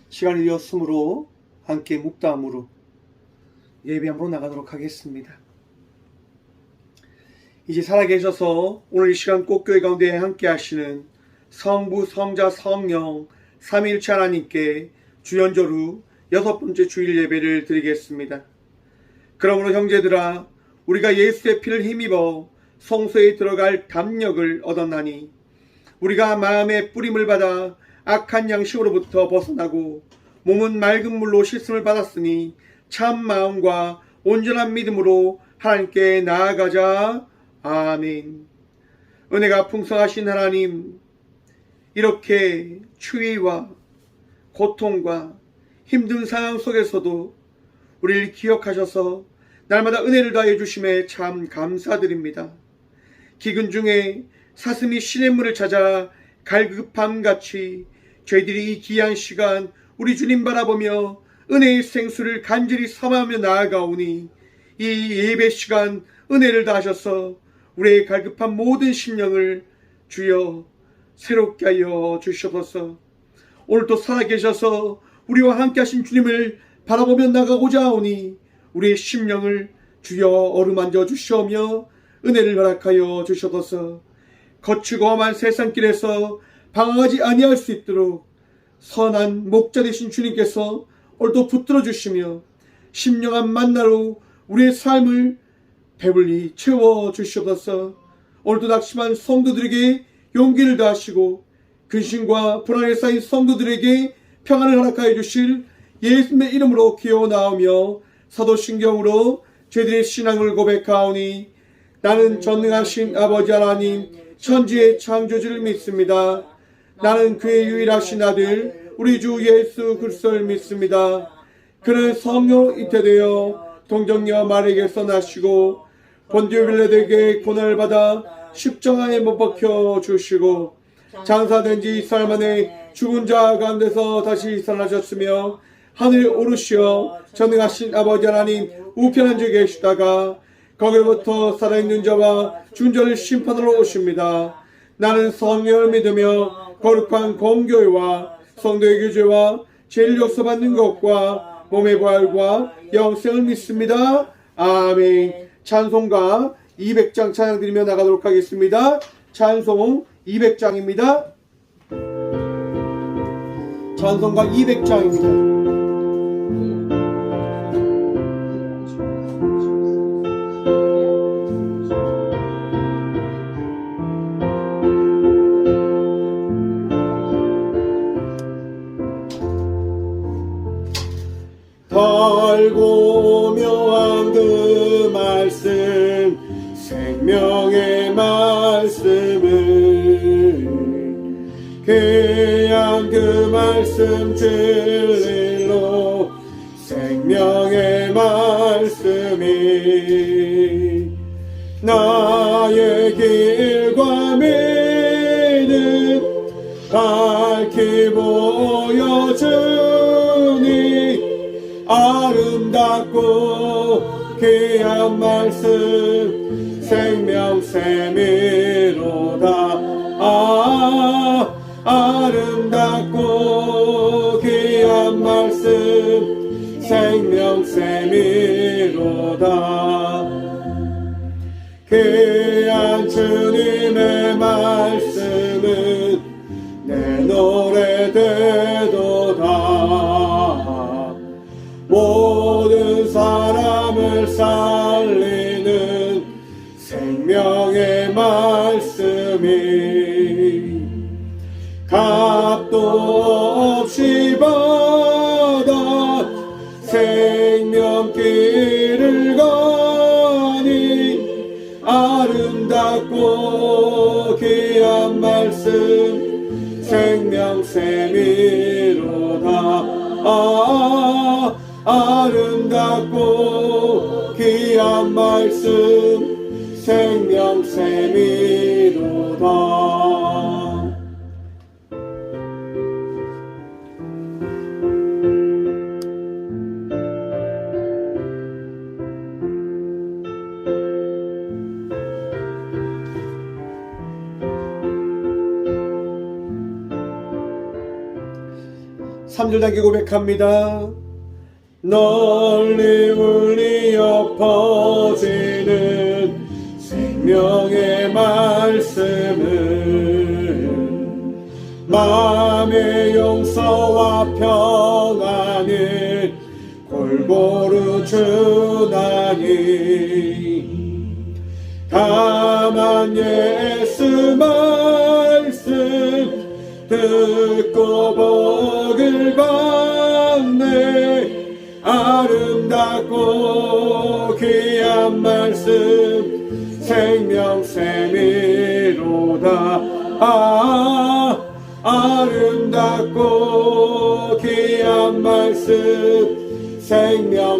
시간이 되었으므로 함께 묵담으로 예배함으로 나가도록 하겠습니다. 이제 살아계셔서 오늘 이 시간 꽃교회 가운데 함께 하시는 성부, 성자, 성령 삼위일체 하나님께 주연절후 6번째 주일 예배를 드리겠습니다. 그러므로 형제들아, 우리가 예수의 피를 힘입어 성소에 들어갈 담력을 얻었나니 우리가 마음의 뿌림을 받아 악한 양식으로부터 벗어나고 몸은 맑은 물로 씻음을 받았으니 참 마음과 온전한 믿음으로 하나님께 나아가자. 아멘. 은혜가 풍성하신 하나님, 이렇게 추위와 고통과 힘든 상황 속에서도 우리를 기억하셔서 날마다 은혜를 다해 주심에 참 감사드립니다. 기근 중에 사슴이 시냇물을 찾아 갈급함같이 저희들이 이 귀한 시간 우리 주님 바라보며 은혜의 생수를 간절히 삼하며 나아가오니 이 예배 시간 은혜를 다하셔서 우리의 갈급한 모든 심령을 주여 새롭게 하여 주시옵소서. 오늘도 살아계셔서 우리와 함께 하신 주님을 바라보며 나가고자 하오니 우리의 심령을 주여 어루만져 주시오며 은혜를 허락하여 주시옵소서. 거치고 험한 세상길에서 방황하지 아니할 수 있도록 선한 목자 되신 주님께서 오늘도 붙들어 주시며 심령한 만나로 우리의 삶을 배불리 채워 주시옵소서. 오늘도 낙심한 성도들에게 용기를 다하시고 근심과 불안에 쌓인 성도들에게 평안을 허락하여 주실 예수님의 이름으로 기어나오며 사도신경으로 저희들의 신앙을 고백하오니 나는 전능하신 아버지 하나님 천지의 창조주를 믿습니다. 나는 그의 유일하신 아들 우리 주 예수 그리스도를 믿습니다. 그는 성령 잉태되어 동정녀 마리아에게서 나시고 본디오 빌라도에게 고난을 받아 십자가에 못 박혀 주시고 장사된 지 4일 만에 죽은 자 가운데서 다시 살아나셨으며 하늘에 오르시어 전능하신 아버지 하나님 우편한 데 계시다가 거기로부터 살아있는 자와 죽은 자를 심판하러 오십니다. 나는 성령을 믿으며 거룩한 공교회와 성도의 교제와 죄를 용서받는 것과 몸의 부활과 영생을 믿습니다. 아멘. 찬송가 200장 찬양 드리며 나가도록 하겠습니다. 찬송 200장입니다. 찬송가 200장입니다. 달고 묘한 그 말씀 생명의 말씀을 귀한 그 말씀 진리로 생명의 말씀이 나의 길과 믿음 밝히 보여주니 아름답고 귀한 말씀 생명샘이로다. 아름답고 귀한 말씀 생명샘이로다. 귀한 주님의 말씀은 내 노래 되도다. 모든 사람을 살리는 생명의 말씀이 값도 없이 받아 생명길을 가니 아름답고 귀한 말씀 생명샘이로다. 아름답고 귀한 말씀 생명샘이로다. 3절 단계 고백합니다. 널리 울리어 퍼지는 생명의 말씀은 마음의 용서와 평안을 골고루 주나니 다만 예수 말씀 듣고 복을 받네. 아름답고 귀한 말씀 생명샘이로다. 아름답고 귀한 말씀 생명샘이로다.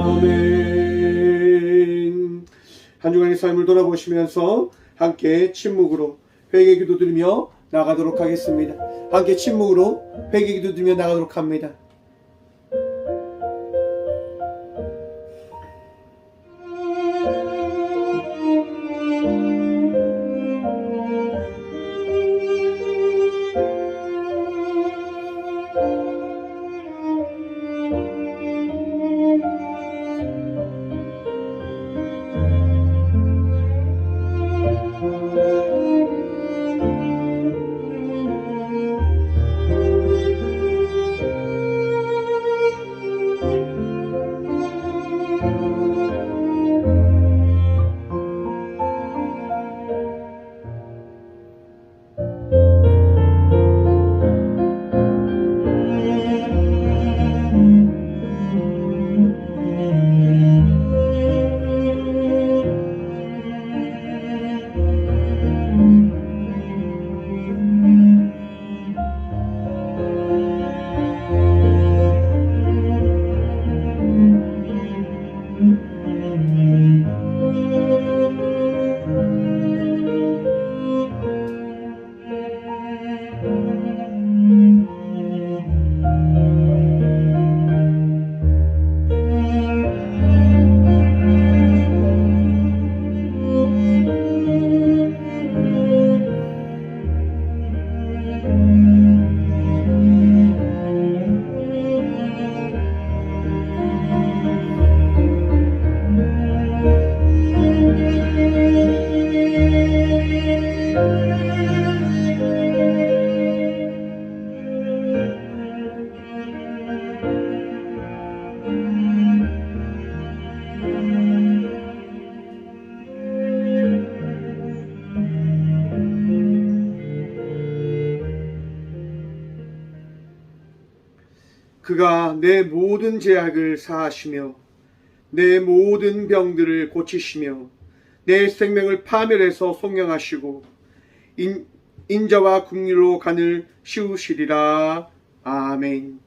아멘. 한 주간의 삶을 돌아보시면서 함께 침묵으로 회개 기도드리며 나가도록 하겠습니다. 함께 침묵으로 회개 기도드리며 나가도록 합니다. 그가 내 모든 죄악을 사하시며 내 모든 병들을 고치시며 내 생명을 파멸해서 속량하시고 인자와 긍휼로 간을 씌우시리라. 아멘.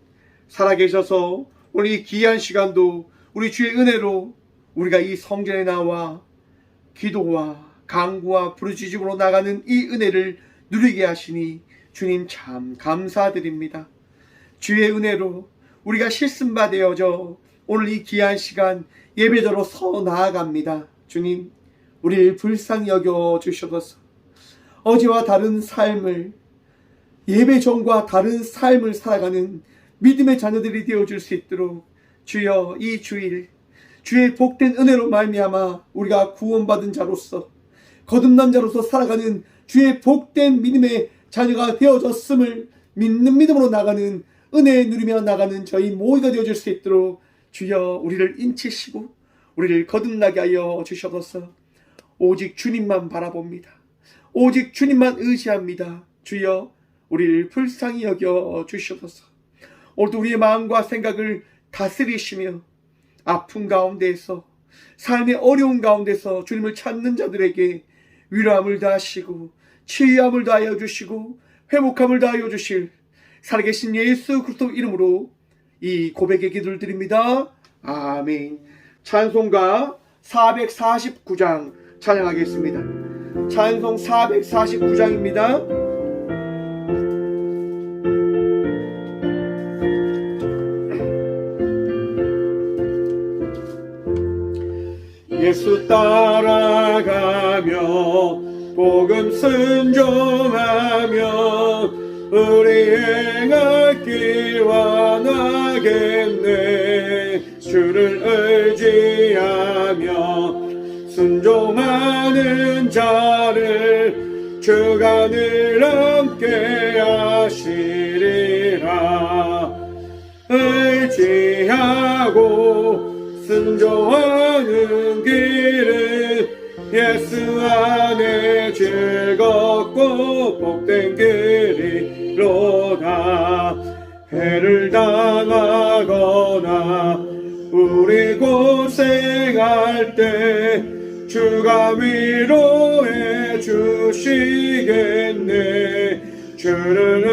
살아계셔서 오늘 이 귀한 시간도 우리 주의 은혜로 우리가 이 성전에 나와 기도와 간구와 부르짖음으로 나가는 이 은혜를 누리게 하시니 주님 참 감사드립니다. 주의 은혜로 우리가 실습바 되어져 오늘 이 귀한 시간 예배자로 서 나아갑니다. 주님, 우리를 불쌍히 여겨 주셔서 어제와 다른 삶을, 예배전과 다른 삶을 살아가는 믿음의 자녀들이 되어줄 수 있도록 주여 이 주일 주의 복된 은혜로 말미암아 우리가 구원받은 자로서 거듭난 자로서 살아가는 주의 복된 믿음의 자녀가 되어졌음을 믿는 믿음으로 나가는 은혜 누리며 나가는 저희 모두가 되어줄 수 있도록 주여 우리를 인치시고 우리를 거듭나게 하여 주셔서 오직 주님만 바라봅니다. 오직 주님만 의지합니다. 주여 우리를 불쌍히 여겨 주셔서 오늘도 우리의 마음과 생각을 다스리시며 아픔 가운데에서 삶의 어려운 가운데서 주님을 찾는 자들에게 위로함을 다하시고 치유함을 다하여 주시고 회복함을 다하여 주실 살아계신 예수 그리스도 이름으로 이 고백의 기도를 드립니다. 아멘. 찬송가 449장 찬양하겠습니다. 찬송 449장입니다. 예수 따라가며 조금 순종하면 우리 행할 길 완하겠네. 주를 의지하며 순종하는 자를 주가 늘 함께 하시리라. 의지하고 순종하는 길은 예수 안에 즐겁고 복된 길이로다. 해를 당하거나 우리 고생할 때 주가 위로해 주시겠네. 주를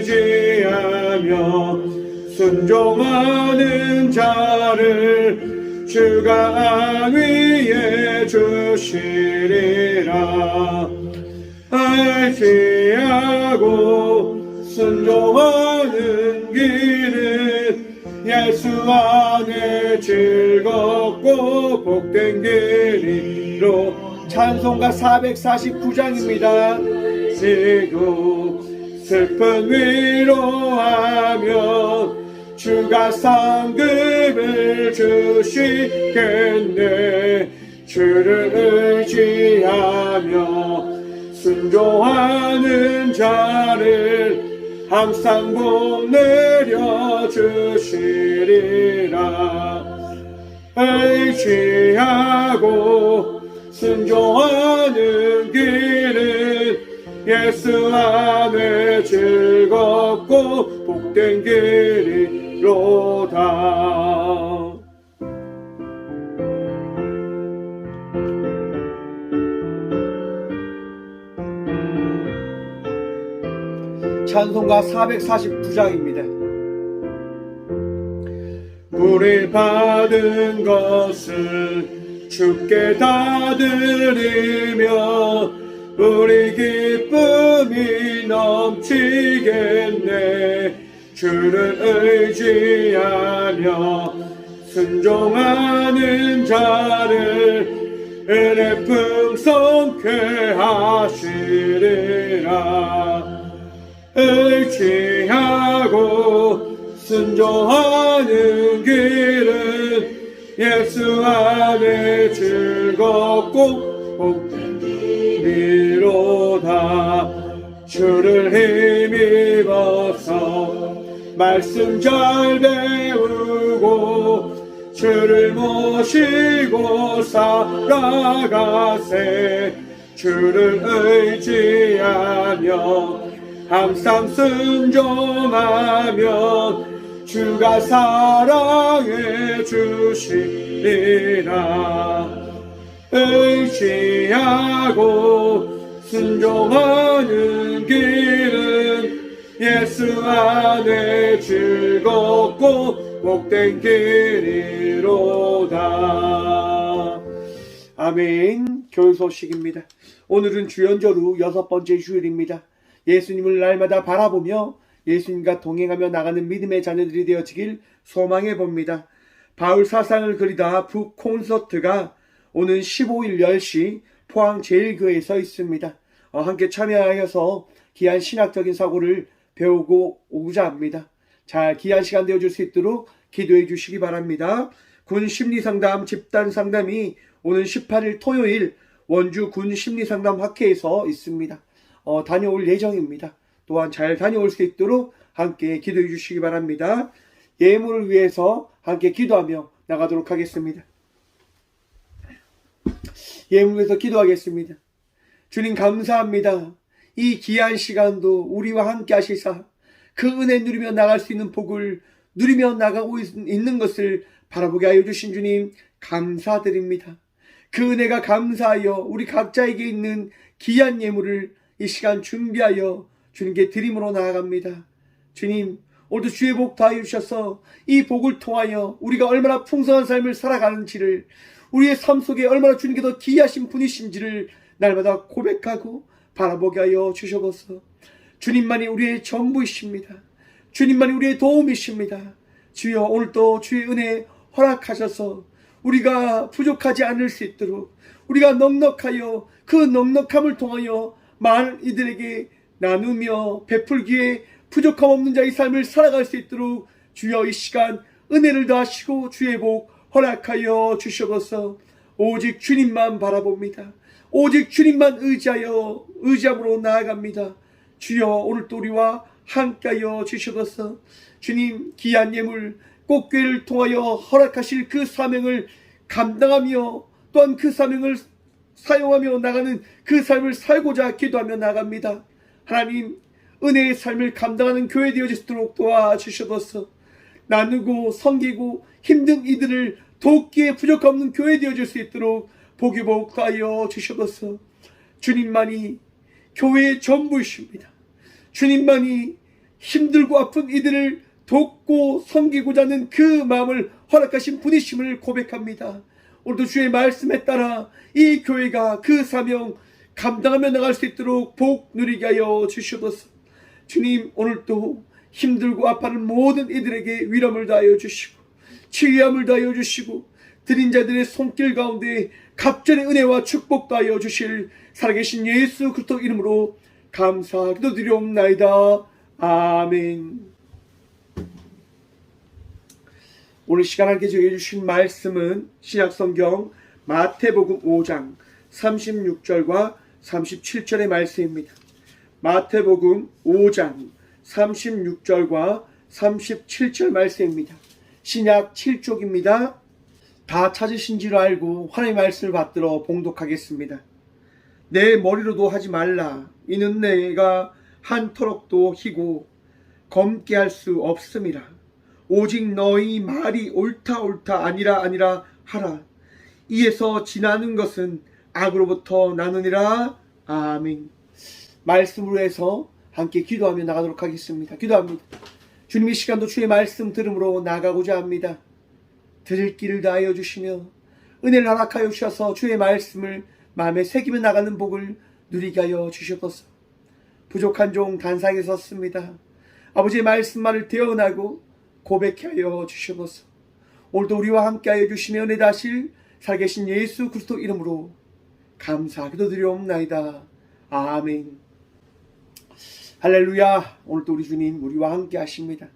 의지하며 순종하는 자를 주가 안위해 주시리라. 의지하고 순종하는 길은 예수 안에 즐겁고 복된 길이로. 찬송가 449장입니다. 지고 슬픈 위로하며 주가 상급을 주시겠네. 주를 의지하며 순종하는 자를 항상 복 내려 주시리라. 의지하고 순종하는 길은 예수 안에 즐겁고 복된 길이로다. 찬송가 449장입니다. 우리 받은 것을 주께 다 드리며 우리 기쁨이 넘치겠네. 주를 의지하며 순종하는 자를 은혜 풍성케 하시리라. 의지하고 순종하는 길은 예수 안에 즐겁고 복된 길이로다. 주를 힘입어서 말씀 잘 배우고 주를 모시고 살아가세. 주를 의지하며 항상 순종하면 주가 사랑해 주시리라. 의지하고 순종하는 길은 예수 안에 즐겁고 복된 길이로다. 아멘. 교회 소식입니다. 오늘은 주연절후 6번째 주일입니다. 예수님을 날마다 바라보며 예수님과 동행하며 나가는 믿음의 자녀들이 되어지길 소망해 봅니다. 바울 사상을 그리다 북 콘서트가 오는 15일 10시 포항 제1교회에서 있습니다. 함께 참여하여서 귀한 신학적인 사고를 배우고 오고자 합니다. 잘 귀한 시간 되어줄 수 있도록 기도해 주시기 바랍니다. 군 심리상담 집단상담이 오는 18일 토요일 원주 군 심리상담 학회에서 있습니다. 다녀올 예정입니다. 또한 잘 다녀올 수 있도록 함께 기도해 주시기 바랍니다. 예물을 위해서 함께 기도하며 나가도록 하겠습니다. 예물을 위해서 기도하겠습니다. 주님 감사합니다. 이 귀한 시간도 우리와 함께 하시사 그 은혜 누리며 나갈 수 있는 복을 누리며 나가고 있는 것을 바라보게 하여 주신 주님 감사드립니다. 그 은혜가 감사하여 우리 각자에게 있는 귀한 예물을 이 시간 준비하여 주님께 드림으로 나아갑니다. 주님, 오늘도 주의 복 더하여 주셔서 이 복을 통하여 우리가 얼마나 풍성한 삶을 살아가는지를, 우리의 삶 속에 얼마나 주님께 더 귀하신 분이신지를 날마다 고백하고 바라보게 하여 주셔서 주님만이 우리의 전부이십니다. 주님만이 우리의 도움이십니다. 주여, 오늘도 주의 은혜 허락하셔서 우리가 부족하지 않을 수 있도록, 우리가 넉넉하여 그 넉넉함을 통하여 많은 이들에게 나누며 베풀기에 부족함 없는 자의 삶을 살아갈 수 있도록 주여 이 시간 은혜를 더하시고 주의 복 허락하여 주시옵소서. 오직 주님만 바라봅니다. 오직 주님만 의지함으로 나아갑니다. 주여 오늘도 우리와 함께하여 주시옵소서. 주님 귀한 예물 꽃교회를 통하여 허락하실 그 사명을 감당하며 또한 그 사명을 사용하며 나가는 그 삶을 살고자 기도하며 나갑니다. 하나님 은혜의 삶을 감당하는 교회 되어지도록 도와주시옵소서. 나누고 섬기고 힘든 이들을 돕기에 부족함 없는 교회 되어질 수 있도록 복이 복하여 주시옵소서. 주님만이 교회의 전부이십니다. 주님만이 힘들고 아픈 이들을 돕고 섬기고자 하는 그 마음을 허락하신 분이심을 고백합니다. 오늘도 주의 말씀에 따라 이 교회가 그 사명 감당하며 나갈 수 있도록 복 누리게 하여 주시옵소서. 주님 오늘도 힘들고 아파하는 모든 이들에게 위로를 다하여 주시고 치유함을 다하여 주시고 드린 자들의 손길 가운데 갑절의 은혜와 축복 다하여 주실 살아계신 예수 그리스도 이름으로 감사 기도드리옵나이다. 아멘. 오늘 시간 함께 주신 말씀은 신약성경 마태복음 5장 36절과 37절의 말씀입니다. 마태복음 5장 36절과 37절 말씀입니다. 신약 7쪽입니다. 다 찾으신 줄 알고 하나님의 말씀을 받들어 봉독하겠습니다. 내 머리로도 하지 말라. 이는 내가 한 터럭도 희고 검게 할 수 없음이라. 오직 너희 말이 옳다 아니라 하라. 이에서 지나는 것은 악으로부터 나느니라. 아멘. 말씀으로 해서 함께 기도하며 나가도록 하겠습니다. 기도합니다. 주님 이 시간도 주의 말씀 들음으로 나가고자 합니다. 들을 길을 다하여 주시며 은혜를 허락하여 주셔서 주의 말씀을 마음에 새기며 나가는 복을 누리게 하여 주시옵소서. 부족한 종 단상에 섰습니다. 아버지의 말씀만을 대언하고 고백하여 주시옵소서. 오늘도 우리와 함께하여 주시며 은혜 다실 살아계신 예수 그리스도 이름으로 감사 기도드리옵나이다. 아멘. 할렐루야. 오늘도 우리 주님 우리와 함께 하십니다.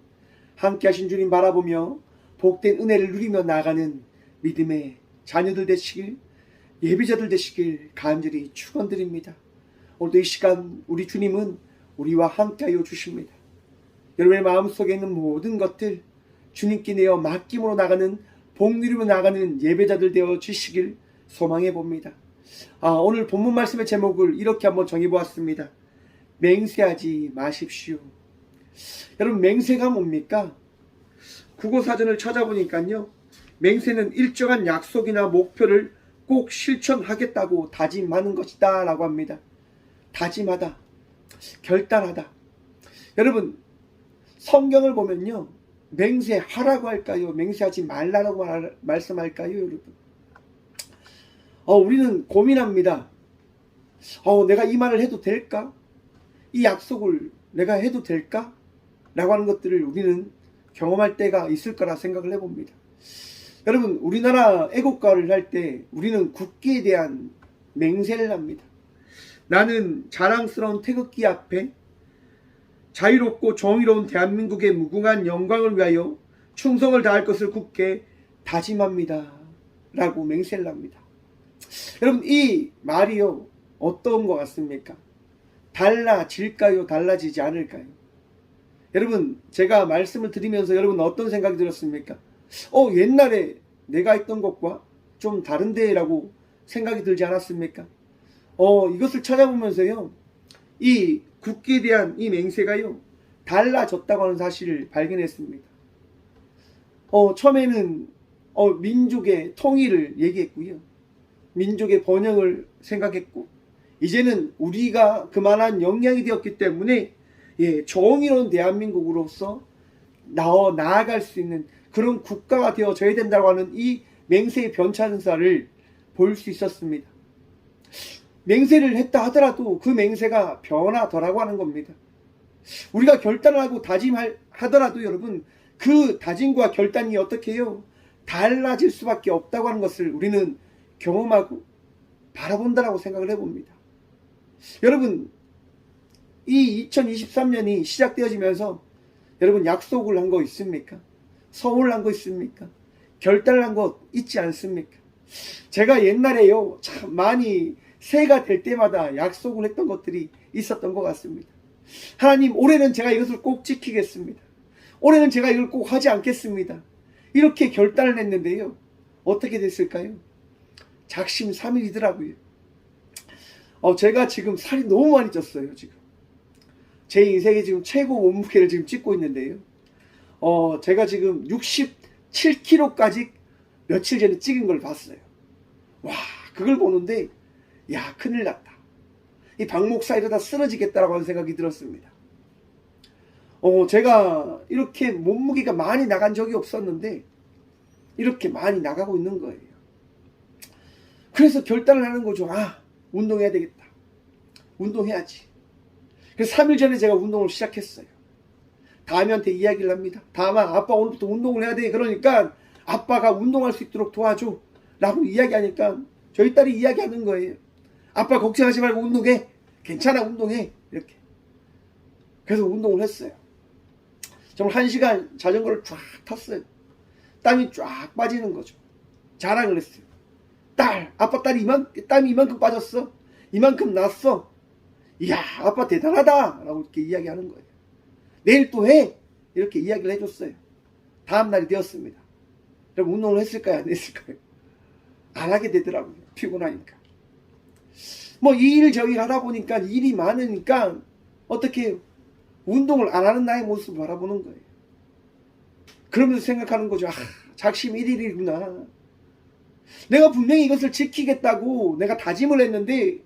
함께 하신 주님 바라보며 복된 은혜를 누리며 나가는 믿음의 자녀들 되시길 예비자들 되시길 간절히 축원드립니다. 오늘도 이 시간 우리 주님은 우리와 함께하여 주십니다. 여러분의 마음속에 있는 모든 것들 주님께 내어 맡김으로 나가는 복 누리며 나가는 예배자들 되어 주시길 소망해 봅니다. 오늘 본문 말씀의 제목을 이렇게 한번 정해보았습니다. 맹세하지 마십시오. 여러분 맹세가 뭡니까? 국어사전을 찾아보니까요. 맹세는 일정한 약속이나 목표를 꼭 실천하겠다고 다짐하는 것이다 라고 합니다. 다짐하다, 결단하다. 여러분 성경을 보면요. 맹세하라고 할까요? 맹세하지 말라고 말씀할까요? 여러분 우리는 고민합니다. 내가 이 말을 해도 될까? 이 약속을 내가 해도 될까? 라고 하는 것들을 우리는 경험할 때가 있을 거라 생각을 해봅니다. 여러분 우리나라 애국가를 할 때 우리는 국기에 대한 맹세를 합니다. 나는 자랑스러운 태극기 앞에 자유롭고 정의로운 대한민국의 무궁한 영광을 위하여 충성을 다할 것을 굳게 다짐합니다. 라고 맹세를 합니다. 여러분 이 말이요 어떤 것 같습니까? 달라질까요? 달라지지 않을까요? 여러분 제가 말씀을 드리면서 여러분 어떤 생각이 들었습니까? 옛날에 내가 했던 것과 좀 다른데 라고 생각이 들지 않았습니까? 이것을 찾아보면서요 이 국기에 대한 이 맹세가요 달라졌다고 하는 사실을 발견했습니다. 처음에는 민족의 통일을 얘기했고요. 민족의 번영을 생각했고 이제는 우리가 그만한 역량이 되었기 때문에 정의로운 대한민국으로서 나아갈 수 있는 그런 국가가 되어져야 된다고 하는 이 맹세의 변천사를 볼 수 있었습니다. 맹세를 했다 하더라도 그 맹세가 변하더라고 하는 겁니다. 우리가 결단을 하고 다짐하더라도 여러분 그 다짐과 결단이 어떻게 해요? 달라질 수밖에 없다고 하는 것을 우리는 경험하고 바라본다라고 생각을 해봅니다. 여러분, 이 2023년이 시작되어지면서 여러분 약속을 한 거 있습니까? 서운을 한 거 있습니까? 결단을 한 거 있지 않습니까? 제가 옛날에요, 참 많이 새해가 될 때마다 약속을 했던 것들이 있었던 것 같습니다. 하나님, 올해는 제가 이것을 꼭 지키겠습니다. 올해는 제가 이걸 꼭 하지 않겠습니다. 이렇게 결단을 했는데요, 어떻게 됐을까요? 작심삼일이더라고요. 제가 지금 살이 너무 많이 쪘어요. 지금 제 인생에 지금 최고 몸무게를 지금 찍고 있는데요, 제가 지금 67kg까지 며칠 전에 찍은 걸 봤어요. 와, 그걸 보는데 야, 큰일 났다. 이 박 목사 이러다 쓰러지겠다라고 하는 생각이 들었습니다. 제가 이렇게 몸무게가 많이 나간 적이 없었는데 이렇게 많이 나가고 있는 거예요. 그래서 결단을 하는 거죠. 운동해야 되겠다. 운동해야지. 그래서 3일 전에 제가 운동을 시작했어요. 다미한테 이야기를 합니다. 다마, 아빠 오늘부터 운동을 해야 돼. 그러니까 아빠가 운동할 수 있도록 도와줘 라고 이야기하니까 저희 딸이 이야기하는 거예요. 아빠 걱정하지 말고 운동해. 괜찮아, 운동해. 이렇게. 그래서 운동을 했어요. 정말 1시간 자전거를 쫙 탔어요. 땀이 쫙 빠지는 거죠. 자랑을 했어요. 아빠 땀이 이만큼 빠졌어. 이만큼 났어. 이야, 아빠 대단하다 라고 이렇게 이야기하는 거예요. 내일 또 해. 이렇게 이야기를 해줬어요. 다음날이 되었습니다. 여러분, 운동을 했을까요? 안 했을까요? 안 하게 되더라고요. 피곤하니까. 이 일 저 일 하다 보니까 일이 많으니까 어떻게 해요? 운동을 안 하는 나의 모습을 바라보는 거예요. 그러면서 생각하는 거죠. 작심 1일이구나. 내가 분명히 이것을 지키겠다고 내가 다짐을 했는데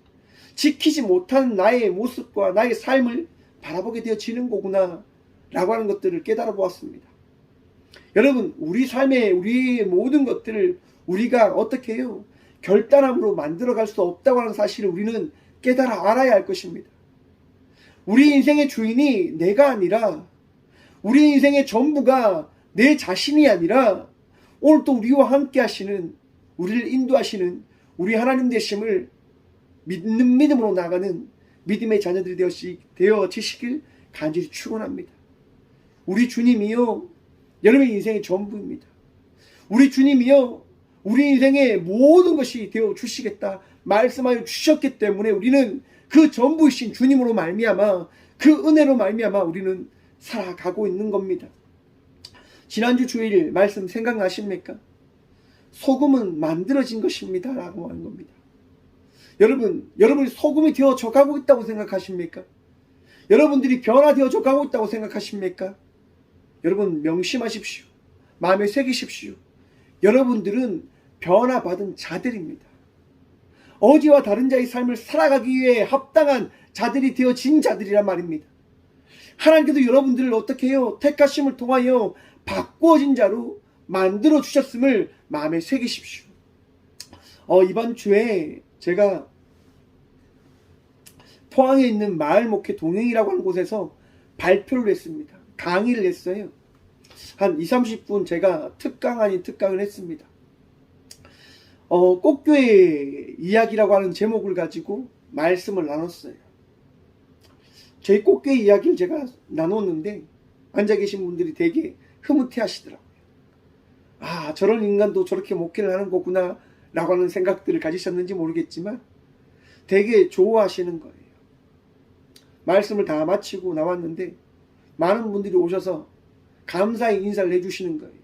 지키지 못한 나의 모습과 나의 삶을 바라보게 되어지는 거구나 라고 하는 것들을 깨달아 보았습니다. 여러분, 우리 삶에 우리의 모든 것들을 우리가 어떻게 해요? 결단함으로 만들어갈 수 없다고 하는 사실을 우리는 깨달아 알아야 할 것입니다. 우리 인생의 주인이 내가 아니라, 우리 인생의 전부가 내 자신이 아니라 오늘 또 우리와 함께 하시는, 우리를 인도하시는 우리 하나님 되심을 믿는 믿음으로 나가는 믿음의 자녀들이 되어지시길 간절히 축원합니다. 우리 주님이요, 여러분의 인생의 전부입니다. 우리 주님이요, 우리 인생의 모든 것이 되어 주시겠다 말씀하여 주셨기 때문에 우리는 그 전부이신 주님으로 말미암아, 그 은혜로 말미암아 우리는 살아가고 있는 겁니다. 지난주 주일 말씀 생각나십니까? 소금은 만들어진 것입니다 라고 하는 겁니다. 여러분이 소금이 되어져 가고 있다고 생각하십니까? 여러분들이 변화되어져 가고 있다고 생각하십니까? 여러분, 명심하십시오. 마음에 새기십시오. 여러분들은 변화받은 자들입니다. 어제와 다른 자의 삶을 살아가기 위해 합당한 자들이 되어진 자들이란 말입니다. 하나님께서 여러분들을 어떻게 해요? 택하심을 통하여 바꾸어진 자로 만들어 주셨음을 마음에 새기십시오. 이번 주에 제가 포항에 있는 마을목회 동행이라고 하는 곳에서 발표를 했습니다. 강의를 했어요. 한 20-30분 제가 특강 아닌 특강을 했습니다. 꽃교회 이야기라고 하는 제목을 가지고 말씀을 나눴어요. 저희 꽃교회 이야기를 제가 나눴는데 앉아 계신 분들이 되게 흐뭇해 하시더라고요. 저런 인간도 저렇게 목회를 하는 거구나 라고 하는 생각들을 가지셨는지 모르겠지만 되게 좋아하시는 거예요. 말씀을 다 마치고 나왔는데 많은 분들이 오셔서 감사의 인사를 해주시는 거예요.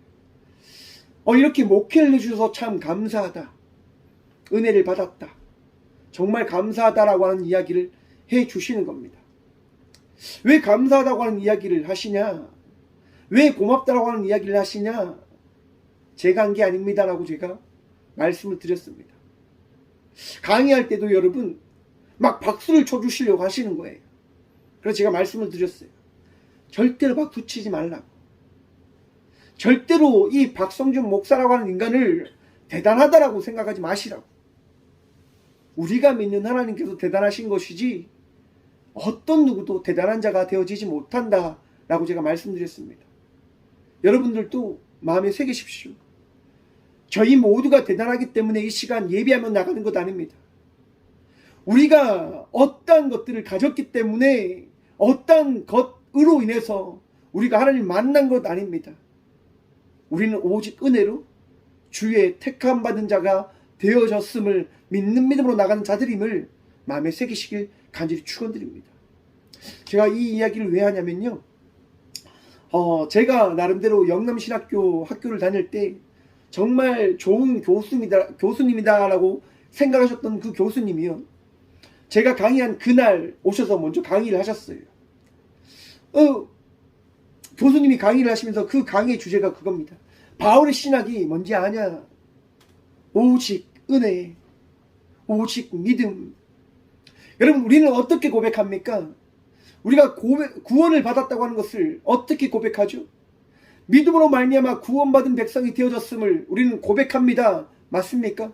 이렇게 목회를 해주셔서 참 감사하다. 은혜를 받았다. 정말 감사하다라고 하는 이야기를 해주시는 겁니다. 왜 감사하다고 하는 이야기를 하시냐? 왜 고맙다라고 하는 이야기를 하시냐? 제가 한 게 아닙니다라고 제가 말씀을 드렸습니다. 강의할 때도 여러분 막 박수를 쳐주시려고 하시는 거예요. 그래서 제가 말씀을 드렸어요. 절대로 박수 치지 말라고. 절대로 이 박성준 목사라고 하는 인간을 대단하다라고 생각하지 마시라고. 우리가 믿는 하나님께서 대단하신 것이지 어떤 누구도 대단한 자가 되어지지 못한다라고 제가 말씀드렸습니다. 여러분들도 마음에 새기십시오. 저희 모두가 대단하기 때문에 이 시간 예배하며 나가는 것 아닙니다. 우리가 어떠한 것들을 가졌기 때문에 어떠한 것으로 인해서 우리가 하나님 만난 것 아닙니다. 우리는 오직 은혜로 주의 택함 받은 자가 되어졌음을 믿는 믿음으로 나가는 자들임을 마음에 새기시길 간절히 축원드립니다. 제가 이 이야기를 왜 하냐면요, 제가 나름대로 영남신학교 학교를 다닐 때 정말 좋은 교수님이다라고 생각하셨던 그 교수님이요, 제가 강의한 그날 오셔서 먼저 강의를 하셨어요. 교수님이 강의를 하시면서 그 강의의 주제가 그겁니다. 바울의 신학이 뭔지 아냐? 오직 은혜, 오직 믿음. 여러분, 우리는 어떻게 고백합니까? 우리가 구원을 받았다고 하는 것을 어떻게 고백하죠? 믿음으로 말미암아 구원받은 백성이 되어졌음을 우리는 고백합니다. 맞습니까?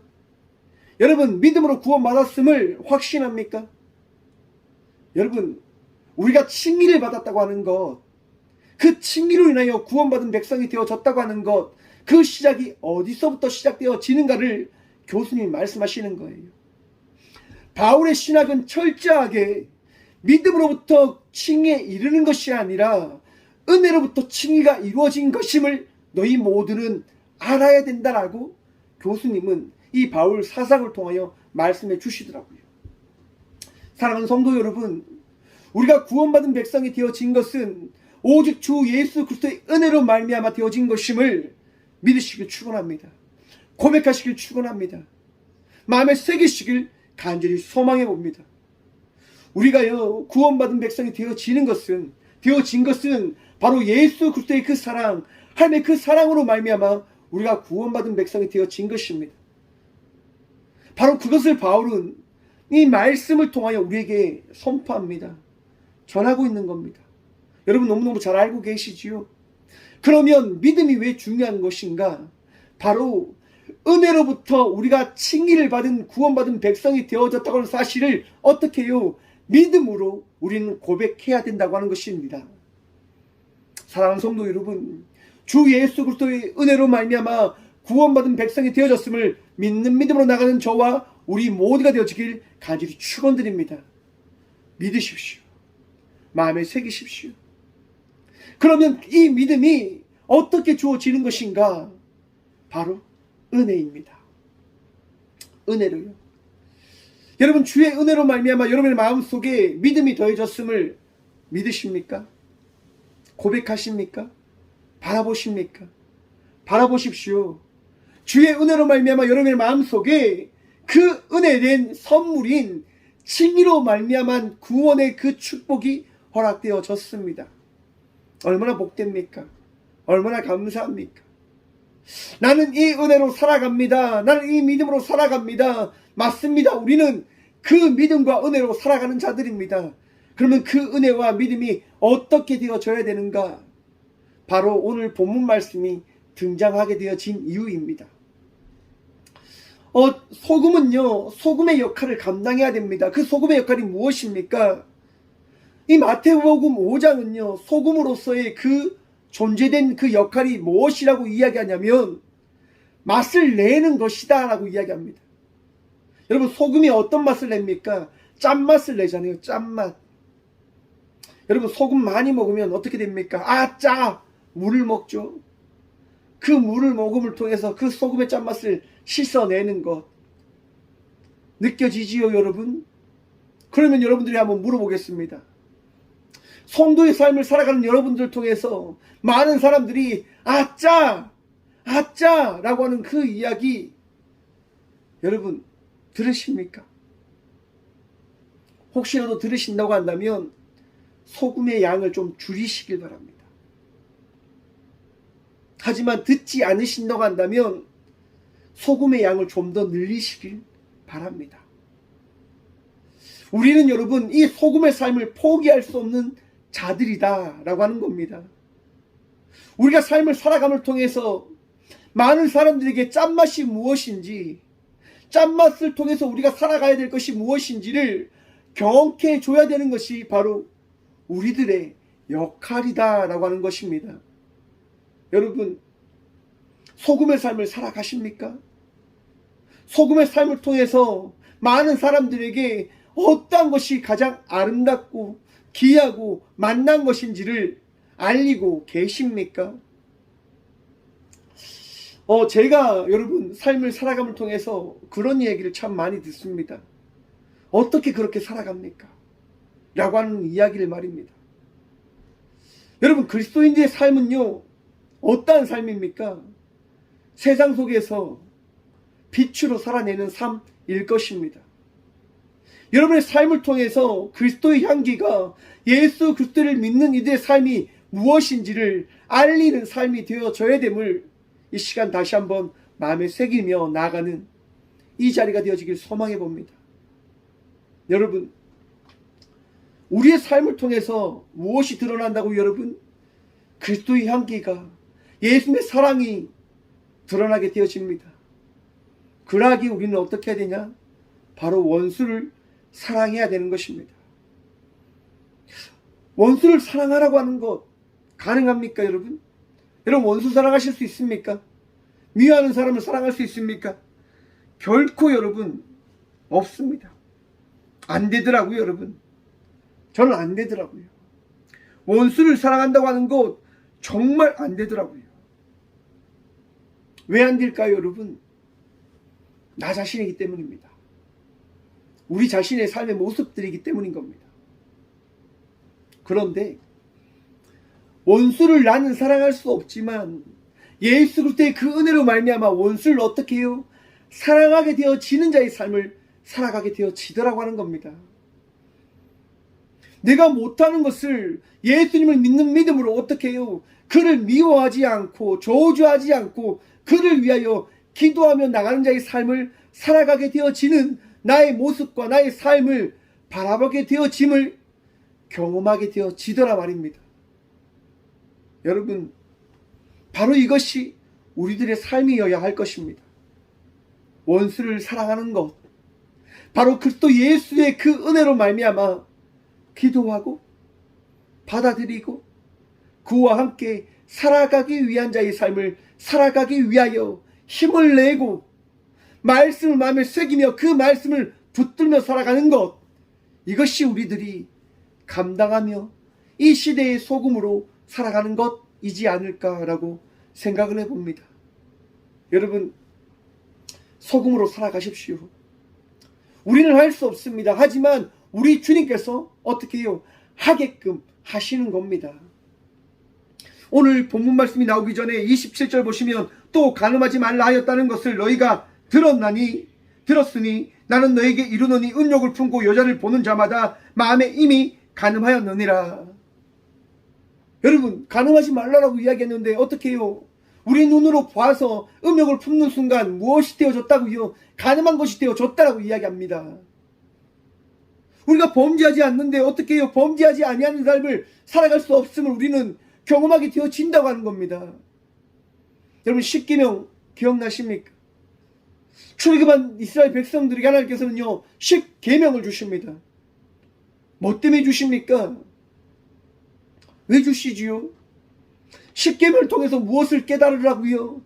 여러분, 믿음으로 구원받았음을 확신합니까? 여러분, 우리가 칭의를 받았다고 하는 것, 그 칭의로 인하여 구원받은 백성이 되어졌다고 하는 것, 그 시작이 어디서부터 시작되어지는가를 교수님이 말씀하시는 거예요. 바울의 신학은 철저하게 믿음으로부터 칭의에 이르는 것이 아니라 은혜로부터 칭의가 이루어진 것임을 너희 모두는 알아야 된다라고 교수님은 이 바울 사상을 통하여 말씀해 주시더라고요. 사랑하는 성도 여러분, 우리가 구원받은 백성이 되어진 것은 오직 주 예수 그리스도의 은혜로 말미암아 되어진 것임을 믿으시길 축원합니다. 고백하시길 축원합니다. 마음에 새기시길 간절히 소망해 봅니다. 우리가요, 구원받은 백성이 되어진 것은 바로 예수 그리스도의 그 사랑, 하나님의 그 사랑으로 말미암아 우리가 구원받은 백성이 되어진 것입니다. 바로 그것을 바울은 이 말씀을 통하여 우리에게 선포합니다. 전하고 있는 겁니다. 여러분 너무너무 잘 알고 계시지요? 그러면 믿음이 왜 중요한 것인가? 바로 은혜로부터 우리가 칭의를 받은 구원받은 백성이 되어졌다고 하는 사실을 어떻게 해요? 믿음으로 우리는 고백해야 된다고 하는 것입니다. 사랑하는 성도 여러분, 주 예수 그리스도의 은혜로 말미암아 구원받은 백성이 되어졌음을 믿는 믿음으로 나가는 저와 우리 모두가 되어지길 간절히 축원드립니다. 믿으십시오. 마음에 새기십시오. 그러면 이 믿음이 어떻게 주어지는 것인가? 바로 은혜입니다. 은혜로요. 여러분, 주의 은혜로 말미암아 여러분의 마음속에 믿음이 더해졌음을 믿으십니까? 고백하십니까? 바라보십니까? 바라보십시오. 주의 은혜로 말미암아 여러분의 마음속에 그 은혜된 선물인 칭의로 말미암은 구원의 그 축복이 허락되어졌습니다. 얼마나 복됩니까? 얼마나 감사합니까? 나는 이 은혜로 살아갑니다. 나는 이 믿음으로 살아갑니다. 맞습니다. 우리는 그 믿음과 은혜로 살아가는 자들입니다. 그러면 그 은혜와 믿음이 어떻게 되어져야 되는가? 바로 오늘 본문 말씀이 등장하게 되어진 이유입니다. 소금은요, 소금의 역할을 감당해야 됩니다. 그 소금의 역할이 무엇입니까? 이 마태복음 5장은요, 소금으로서의 그 존재된 그 역할이 무엇이라고 이야기하냐면 맛을 내는 것이다 라고 이야기합니다. 여러분, 소금이 어떤 맛을 냅니까? 짠맛을 내잖아요. 짠맛. 여러분, 소금 많이 먹으면 어떻게 됩니까? 아, 짜! 물을 먹죠. 그 물을 먹음을 통해서 그 소금의 짠맛을 씻어내는 것 느껴지지요, 여러분? 그러면 여러분들이 한번 물어보겠습니다. 성도의 삶을 살아가는 여러분들 통해서 많은 사람들이 아짜! 아짜! 라고 하는 그 이야기 여러분 들으십니까? 혹시라도 들으신다고 한다면 소금의 양을 좀 줄이시길 바랍니다. 하지만 듣지 않으신다고 한다면 소금의 양을 좀 더 늘리시길 바랍니다. 우리는 여러분 이 소금의 삶을 포기할 수 없는 자들이다 라고 하는 겁니다. 우리가 삶을 살아감을 통해서 많은 사람들에게 짠맛이 무엇인지, 짠맛을 통해서 우리가 살아가야 될 것이 무엇인지를 경험케 해줘야 되는 것이 바로 우리들의 역할이다 라고 하는 것입니다. 여러분, 소금의 삶을 살아가십니까? 소금의 삶을 통해서 많은 사람들에게 어떠한 것이 가장 아름답고 귀하고 만난 것인지를 알리고 계십니까? 제가 여러분 삶을 살아감을 통해서 그런 얘기를 참 많이 듣습니다. 어떻게 그렇게 살아갑니까? 라고 하는 이야기를 말입니다. 여러분, 그리스도인들의 삶은요, 어떠한 삶입니까? 세상 속에서 빛으로 살아내는 삶일 것입니다. 여러분의 삶을 통해서 그리스도의 향기가 예수 그리스도를 믿는 이들의 삶이 무엇인지를 알리는 삶이 되어져야 됨을 이 시간 다시 한번 마음에 새기며 나아가는 이 자리가 되어지길 소망해 봅니다. 여러분, 우리의 삶을 통해서 무엇이 드러난다고 여러분? 그리스도의 향기가, 예수님의 사랑이 드러나게 되어집니다. 그러하기 우리는 어떻게 해야 되냐? 바로 원수를 사랑해야 되는 것입니다. 원수를 사랑하라고 하는 것 가능합니까, 여러분? 여러분, 원수 사랑하실 수 있습니까? 미워하는 사람을 사랑할 수 있습니까? 결코 여러분 없습니다. 안 되더라고요, 여러분. 저는 안 되더라고요. 원수를 사랑한다고 하는 것 정말 안 되더라고요. 왜 안 될까요, 여러분? 나 자신이기 때문입니다. 우리 자신의 삶의 모습들이기 때문인 겁니다. 그런데 원수를 나는 사랑할 수 없지만 예수 그리스도의 그 은혜로 말미암아 원수를 어떻게 해요? 사랑하게 되어지는 자의 삶을 살아가게 되어지더라고 하는 겁니다. 내가 못하는 것을 예수님을 믿는 믿음으로 어떻게 해요? 그를 미워하지 않고 저주하지 않고 그를 위하여 기도하며 나가는 자의 삶을 살아가게 되어지는 나의 모습과 나의 삶을 바라보게 되어짐을 경험하게 되어지더라 말입니다. 여러분, 바로 이것이 우리들의 삶이어야 할 것입니다. 원수를 사랑하는 것, 바로 그리스도 예수의 그 은혜로 말미암아 기도하고 받아들이고 그와 함께 살아가기 위한 자의 삶을 살아가기 위하여 힘을 내고 말씀을 마음에 새기며 그 말씀을 붙들며 살아가는 것, 이것이 우리들이 감당하며 이 시대의 소금으로 살아가는 것이지 않을까라고 생각을 해봅니다. 여러분, 소금으로 살아가십시오. 우리는 할 수 없습니다. 하지만 우리 주님께서 어떻게 해요? 하게끔 하시는 겁니다. 오늘 본문 말씀이 나오기 전에 27절 보시면 또 간음하지 말라 하였다는 것을 너희가 들었으니 나는 너에게 이르노니 은욕을 품고 여자를 보는 자마다 마음에 이미 간음하였느니라. 여러분, 간음하지 말라라고 이야기했는데 어떻게 해요? 우리 눈으로 봐서 음욕을 품는 순간 무엇이 되어졌다고요? 간음한 것이 되어졌다라고 이야기합니다. 우리가 범죄하지 않는데 어떻게 해요? 범죄하지 아니하는 삶을 살아갈 수 없음을 우리는 경험하게 되어진다고 하는 겁니다. 여러분, 십계명 기억나십니까? 출애굽한 이스라엘 백성들에게 하나님께서는요 10계명을 주십니다. 뭐 때문에 주십니까? 왜 주시지요? 10계명을 통해서 무엇을 깨달으라고요?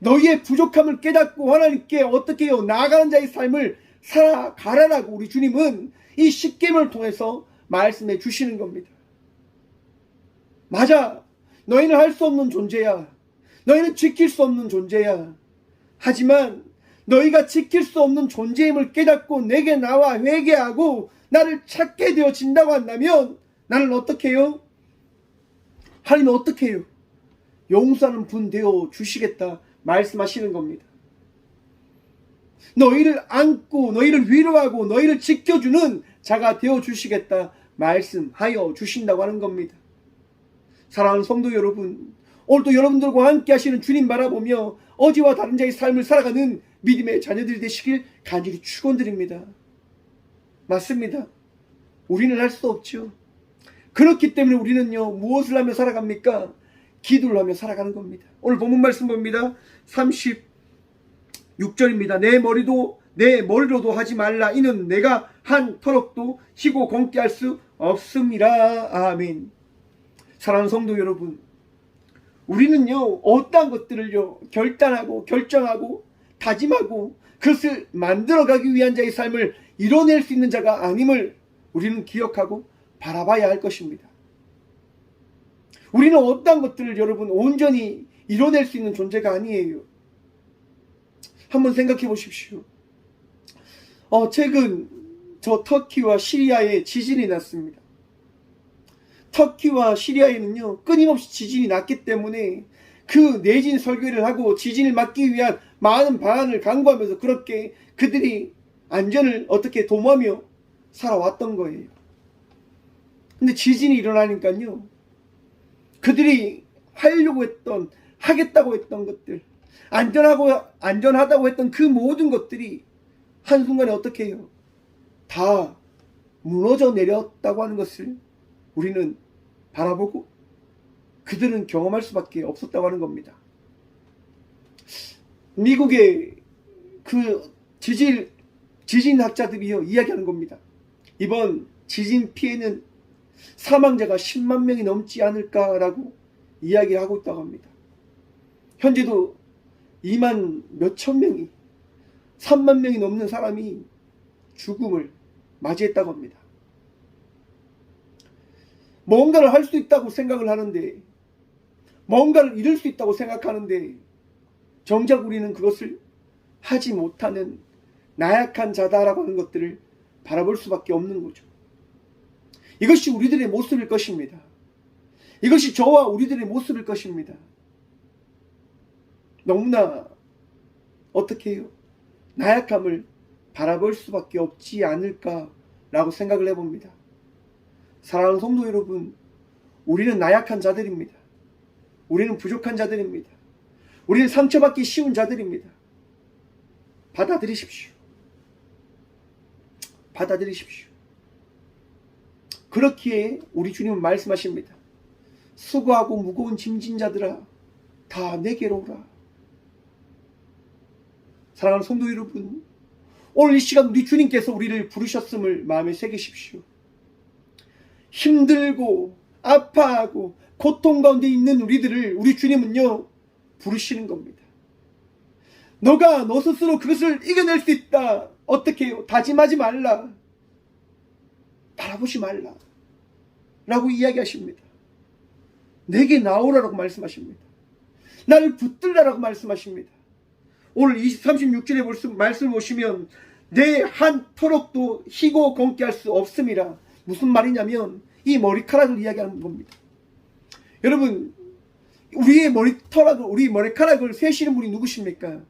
너희의 부족함을 깨닫고 하나님께 어떻게 해요? 나아가는 자의 삶을 살아가라라고 우리 주님은 이 10계명을 통해서 말씀해 주시는 겁니다. 맞아, 너희는 할 수 없는 존재야. 너희는 지킬 수 없는 존재야. 하지만 너희가 지킬 수 없는 존재임을 깨닫고 내게 나와 회개하고 나를 찾게 되어진다고 한다면 나는 어떻게 해요? 하나님은 어떻게 해요? 용서하는 분 되어 주시겠다 말씀하시는 겁니다. 너희를 안고 너희를 위로하고 너희를 지켜주는 자가 되어 주시겠다 말씀하여 주신다고 하는 겁니다. 사랑하는 성도 여러분, 오늘도 여러분들과 함께 하시는 주님 바라보며 어제와 다른 자의 삶을 살아가는 믿음의 자녀들이 되시길 간절히 축원드립니다. 맞습니다. 우리는 할 수 없죠. 그렇기 때문에 우리는요 무엇을 하며 살아갑니까? 기도를 하며 살아가는 겁니다. 오늘 본문 말씀 봅니다. 36절입니다. 내 머리로도 하지 말라. 이는 내가 한 터럭도 희고 검게 할 수 없음이라. 아멘. 사랑하는 성도 여러분, 우리는요 어떠한 것들을요 결단하고 결정하고 다짐하고 그것을 만들어가기 위한 자의 삶을 이뤄낼 수 있는 자가 아님을 우리는 기억하고 바라봐야 할 것입니다. 우리는 어떠한 것들을 여러분 온전히 이뤄낼 수 있는 존재가 아니에요. 한번 생각해 보십시오. 최근 저 터키와 시리아에 지진이 났습니다. 터키와 시리아에는요, 끊임없이 지진이 났기 때문에 그 내진 설계를 하고 지진을 막기 위한 많은 방안을 강구하면서 그렇게 그들이 안전을 어떻게 도모하며 살아왔던 거예요. 근데 지진이 일어나니까요, 그들이 하겠다고 했던 것들, 안전하다고 했던 그 모든 것들이 한순간에 어떻게 해요? 다 무너져 내렸다고 하는 것을 우리는 바라보고 그들은 경험할 수밖에 없었다고 하는 겁니다. 미국의 그 지진학자들이요, 이야기하는 겁니다. 이번 지진 피해는 사망자가 10만 명이 넘지 않을까라고 이야기를 하고 있다고 합니다. 현재도 2만 몇천 명이, 3만 명이 넘는 사람이 죽음을 맞이했다고 합니다. 뭔가를 할 수 있다고 생각을 하는데, 뭔가를 이룰 수 있다고 생각하는데 정작 우리는 그것을 하지 못하는 나약한 자다라고 하는 것들을 바라볼 수밖에 없는 거죠. 이것이 우리들의 모습일 것입니다. 이것이 저와 우리들의 모습일 것입니다. 너무나 어떻게 해요? 나약함을 바라볼 수밖에 없지 않을까라고 생각을 해봅니다. 사랑하는 성도 여러분, 우리는 나약한 자들입니다. 우리는 부족한 자들입니다. 우리는 상처받기 쉬운 자들입니다. 받아들이십시오. 받아들이십시오. 그렇기에 우리 주님은 말씀하십니다. 수고하고 무거운 짐진 자들아, 다 내게로 오라. 사랑하는 성도 여러분, 오늘 이 시간 우리 주님께서 우리를 부르셨음을 마음에 새기십시오. 힘들고 아파하고 고통 가운데 있는 우리들을 우리 주님은요, 부르시는 겁니다. 너가 너 스스로 그것을 이겨낼 수 있다. 어떻게 해요? 다짐하지 말라. 바라보지 말라. 라고 이야기하십니다. 내게 나오라라고 말씀하십니다. 나를 붙들라라고 말씀하십니다. 오늘 36절의 말씀을 보시면 내 한 터럭도 희고 건게 할 수 없음이라. 무슨 말이냐면 이 머리카락을 이야기하는 겁니다. 여러분, 우리 머리카락을 세시는 분이 누구십니까?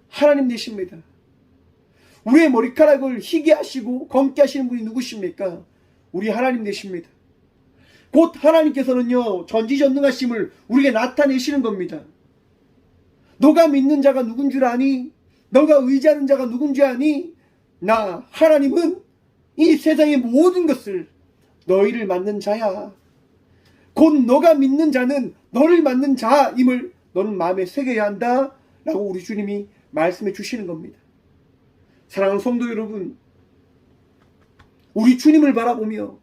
하나님 되십니다. 우리의 머리카락을 희게 하시고 검게 하시는 분이 누구십니까? 우리 하나님 되십니다. 곧 하나님께서는요, 전지전능하심을 우리에게 나타내시는 겁니다. 너가 믿는 자가 누군 줄 아니? 너가 의지하는 자가 누군 줄 아니? 나 하나님은 이 세상의 모든 것을 너희를 맡는 자야. 곧 너가 믿는 자는 너를 맡는 자임을 너는 마음에 새겨야 한다 라고 우리 주님이 말씀해 주시는 겁니다. 사랑하는 성도 여러분, 우리 주님을 바라보며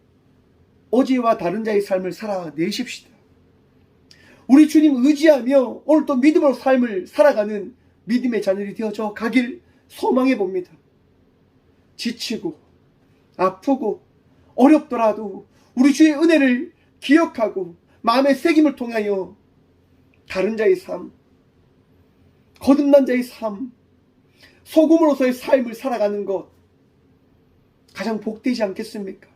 어제와 다른 자의 삶을 살아내십시다. 우리 주님 의지하며 오늘 또 믿음으로 삶을 살아가는 믿음의 자녀들이 되어져 가길 소망해 봅니다. 지치고 아프고 어렵더라도 우리 주의 은혜를 기억하고 마음의 새김을 통하여 다른 자의 삶, 거듭난 자의 삶, 소금으로서의 삶을 살아가는 것 가장 복되지 않겠습니까?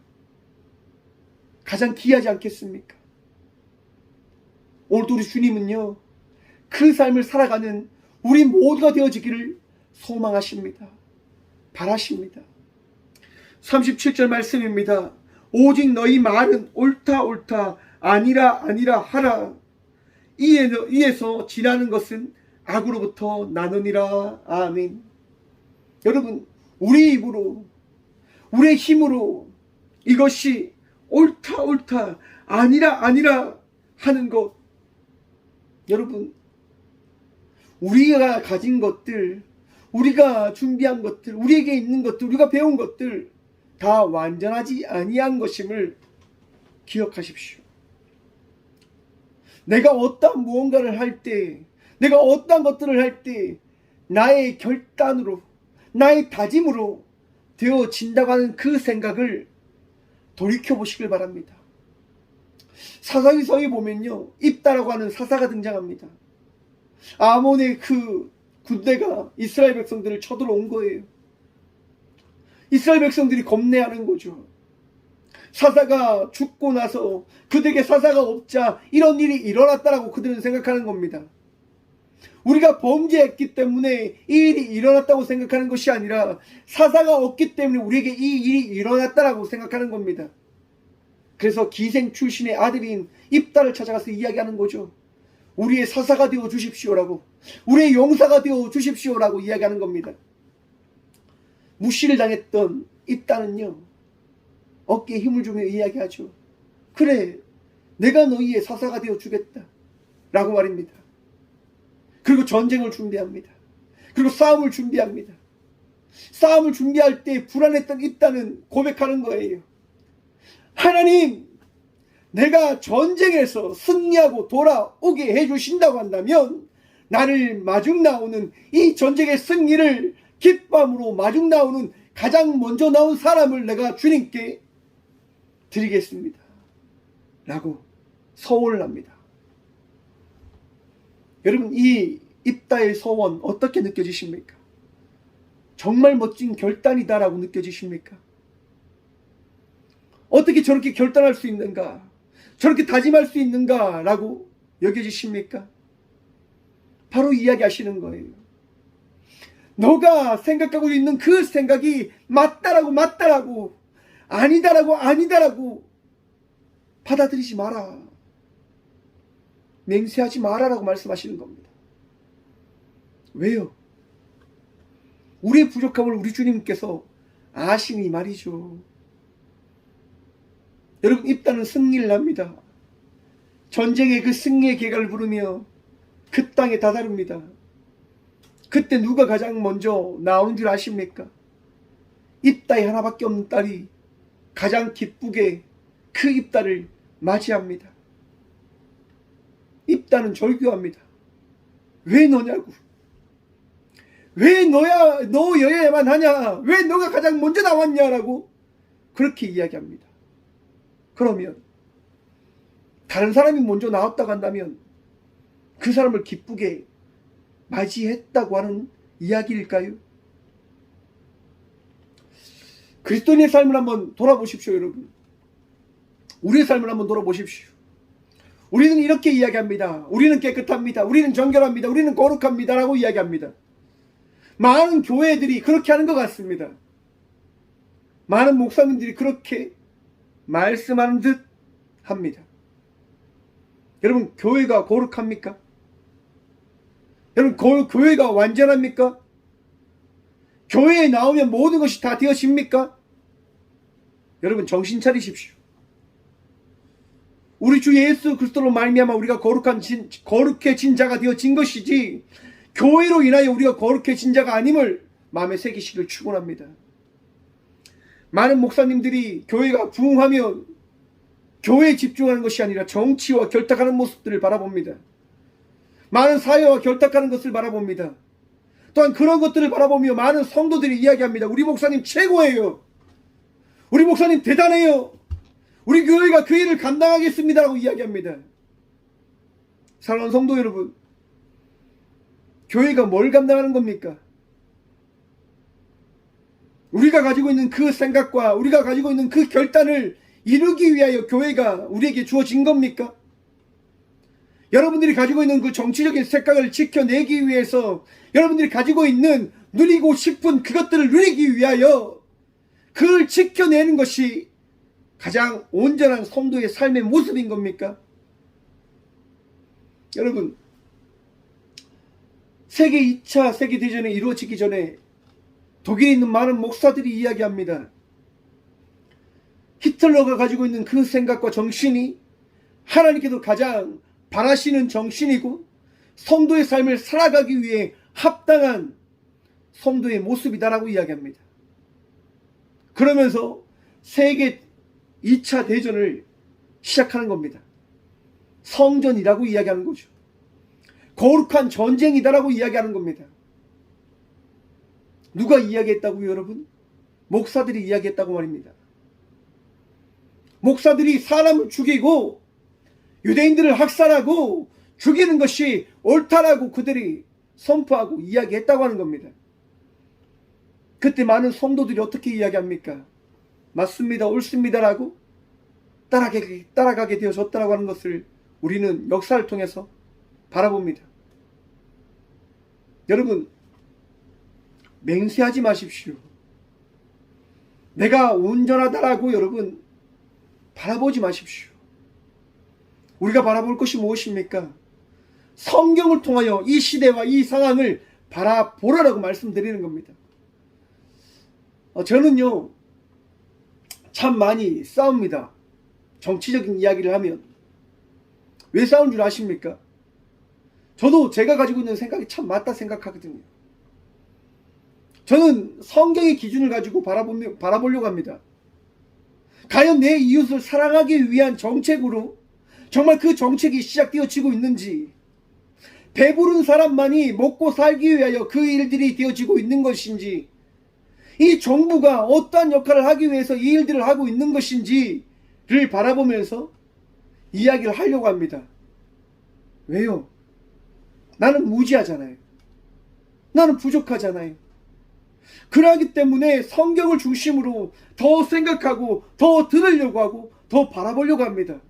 가장 귀하지 않겠습니까? 오늘도 우리 주님은요, 그 삶을 살아가는 우리 모두가 되어지기를 소망하십니다. 바라십니다. 37절 말씀입니다. 오직 너희 말은 옳다 옳다 아니라 아니라 하라. 이에서 지나는 것은 악으로부터 나느니라. 아멘. 여러분, 우리 입으로 우리의 힘으로 이것이 옳다 옳다 아니라 아니라 하는 것, 여러분, 우리가 가진 것들, 우리가 준비한 것들, 우리에게 있는 것들, 우리가 배운 것들 다 완전하지 아니한 것임을 기억하십시오. 내가 어떠한 무언가를 할 때, 내가 어떠한 것들을 할 때 나의 결단으로, 나의 다짐으로 되어진다고 하는 그 생각을 돌이켜보시길 바랍니다. 사사기서에 보면요, 입다라고 하는 사사가 등장합니다. 아몬의 그 군대가 이스라엘 백성들을 쳐들어온 거예요. 이스라엘 백성들이 겁내하는 거죠. 사사가 죽고 나서 그들에게 사사가 없자 이런 일이 일어났다라고 그들은 생각하는 겁니다. 우리가 범죄했기 때문에 이 일이 일어났다고 생각하는 것이 아니라 사사가 없기 때문에 우리에게 이 일이 일어났다라고 생각하는 겁니다. 그래서 기생 출신의 아들인 입다를 찾아가서 이야기하는 거죠. 우리의 사사가 되어 주십시오라고, 우리의 용사가 되어 주십시오라고 이야기하는 겁니다. 무시를 당했던 입다는요, 어깨에 힘을 주며 이야기하죠. 그래, 내가 너희의 사사가 되어 주겠다 라고 말입니다. 그리고 전쟁을 준비합니다. 그리고 싸움을 준비합니다. 싸움을 준비할 때 불안했던 입다는 고백하는 거예요. 하나님, 내가 전쟁에서 승리하고 돌아오게 해주신다고 한다면 나를 마중 나오는 이 전쟁의 승리를 기쁨으로 마중 나오는 가장 먼저 나온 사람을 내가 주님께 드리겠습니다 라고 서원을 합니다. 여러분, 이 입다의 서원 어떻게 느껴지십니까? 정말 멋진 결단이다라고 느껴지십니까? 어떻게 저렇게 결단할 수 있는가? 저렇게 다짐할 수 있는가? 라고 여겨지십니까? 바로 이야기하시는 거예요. 너가 생각하고 있는 그 생각이 맞다라고 아니다라고 받아들이지 마라. 맹세하지 마라라고 말씀하시는 겁니다. 왜요? 우리의 부족함을 우리 주님께서 아시니 말이죠. 여러분, 입다는 승리를 합니다. 전쟁의 그 승리의 계가를 부르며 그 땅에 다다릅니다. 그때 누가 가장 먼저 나오는 줄 아십니까? 입다의 하나밖에 없는 딸이 가장 기쁘게 그 입다를 맞이합니다. 입다는 절규합니다. 왜 너냐고. 왜 너여야만 하냐. 왜 너가 가장 먼저 나왔냐라고 그렇게 이야기합니다. 그러면 다른 사람이 먼저 나왔다고 한다면 그 사람을 기쁘게 맞이했다고 하는 이야기일까요? 그리스도인의 삶을 한번 돌아보십시오, 여러분. 우리의 삶을 한번 돌아보십시오. 우리는 이렇게 이야기합니다. 우리는 깨끗합니다. 우리는 정결합니다. 우리는 거룩합니다. 라고 이야기합니다. 많은 교회들이 그렇게 하는 것 같습니다. 많은 목사님들이 그렇게 말씀하는 듯 합니다. 여러분, 교회가 거룩합니까? 여러분, 교회가 완전합니까? 교회에 나오면 모든 것이 다 되어집니까? 여러분, 정신 차리십시오. 우리 주 예수 그리스도로 말미암아 우리가 거룩해진 자가 되어진 것이지, 교회로 인하여 우리가 거룩해진 자가 아님을 마음에 새기시길 축원합니다. 많은 목사님들이 교회가 부흥하면 교회에 집중하는 것이 아니라 정치와 결탁하는 모습들을 바라봅니다. 많은 사회와 결탁하는 것을 바라봅니다. 또한 그런 것들을 바라보며 많은 성도들이 이야기합니다. 우리 목사님 최고예요. 우리 목사님 대단해요. 우리 교회가 그 일을 감당하겠습니다라고 이야기합니다. 사랑하는 성도 여러분, 교회가 뭘 감당하는 겁니까? 우리가 가지고 있는 그 생각과 우리가 가지고 있는 그 결단을 이루기 위하여 교회가 우리에게 주어진 겁니까? 여러분들이 가지고 있는 그 정치적인 생각을 지켜내기 위해서 여러분들이 가지고 있는 누리고 싶은 그것들을 누리기 위하여 그걸 지켜내는 것이 가장 온전한 성도의 삶의 모습인 겁니까? 여러분, 세계 2차 세계대전이 이루어지기 전에 독일에 있는 많은 목사들이 이야기합니다. 히틀러가 가지고 있는 그 생각과 정신이 하나님께서 가장 바라시는 정신이고 성도의 삶을 살아가기 위해 합당한 성도의 모습이다라고 이야기합니다. 그러면서 세계 2차 대전을 시작하는 겁니다. 성전이라고 이야기하는 거죠. 거룩한 전쟁이다라고 이야기하는 겁니다. 누가 이야기했다고요, 여러분? 목사들이 이야기했다고 말입니다. 목사들이 사람을 죽이고 유대인들을 학살하고 죽이는 것이 옳다라고 그들이 선포하고 이야기했다고 하는 겁니다. 그때 많은 성도들이 어떻게 이야기합니까? 맞습니다, 옳습니다라고 따라가게 되어졌다라고 하는 것을 우리는 역사를 통해서 바라봅니다. 여러분, 맹세하지 마십시오. 내가 온전하다라고 여러분 바라보지 마십시오. 우리가 바라볼 것이 무엇입니까? 성경을 통하여 이 시대와 이 상황을 바라보라라고 말씀드리는 겁니다. 저는요 참 많이 싸웁니다. 정치적인 이야기를 하면. 왜 싸운 줄 아십니까? 저도 제가 가지고 있는 생각이 참 맞다 생각하거든요. 저는 성경의 기준을 가지고 바라보려고 합니다. 과연 내 이웃을 사랑하기 위한 정책으로 정말 그 정책이 시작되어지고 있는지, 배부른 사람만이 먹고 살기 위하여 그 일들이 되어지고 있는 것인지, 이 정부가 어떠한 역할을 하기 위해서 이 일들을 하고 있는 것인지를 바라보면서 이야기를 하려고 합니다. 왜요? 나는 무지하잖아요. 나는 부족하잖아요. 그러기 때문에 성경을 중심으로 더 생각하고 더 들으려고 하고 더 바라보려고 합니다.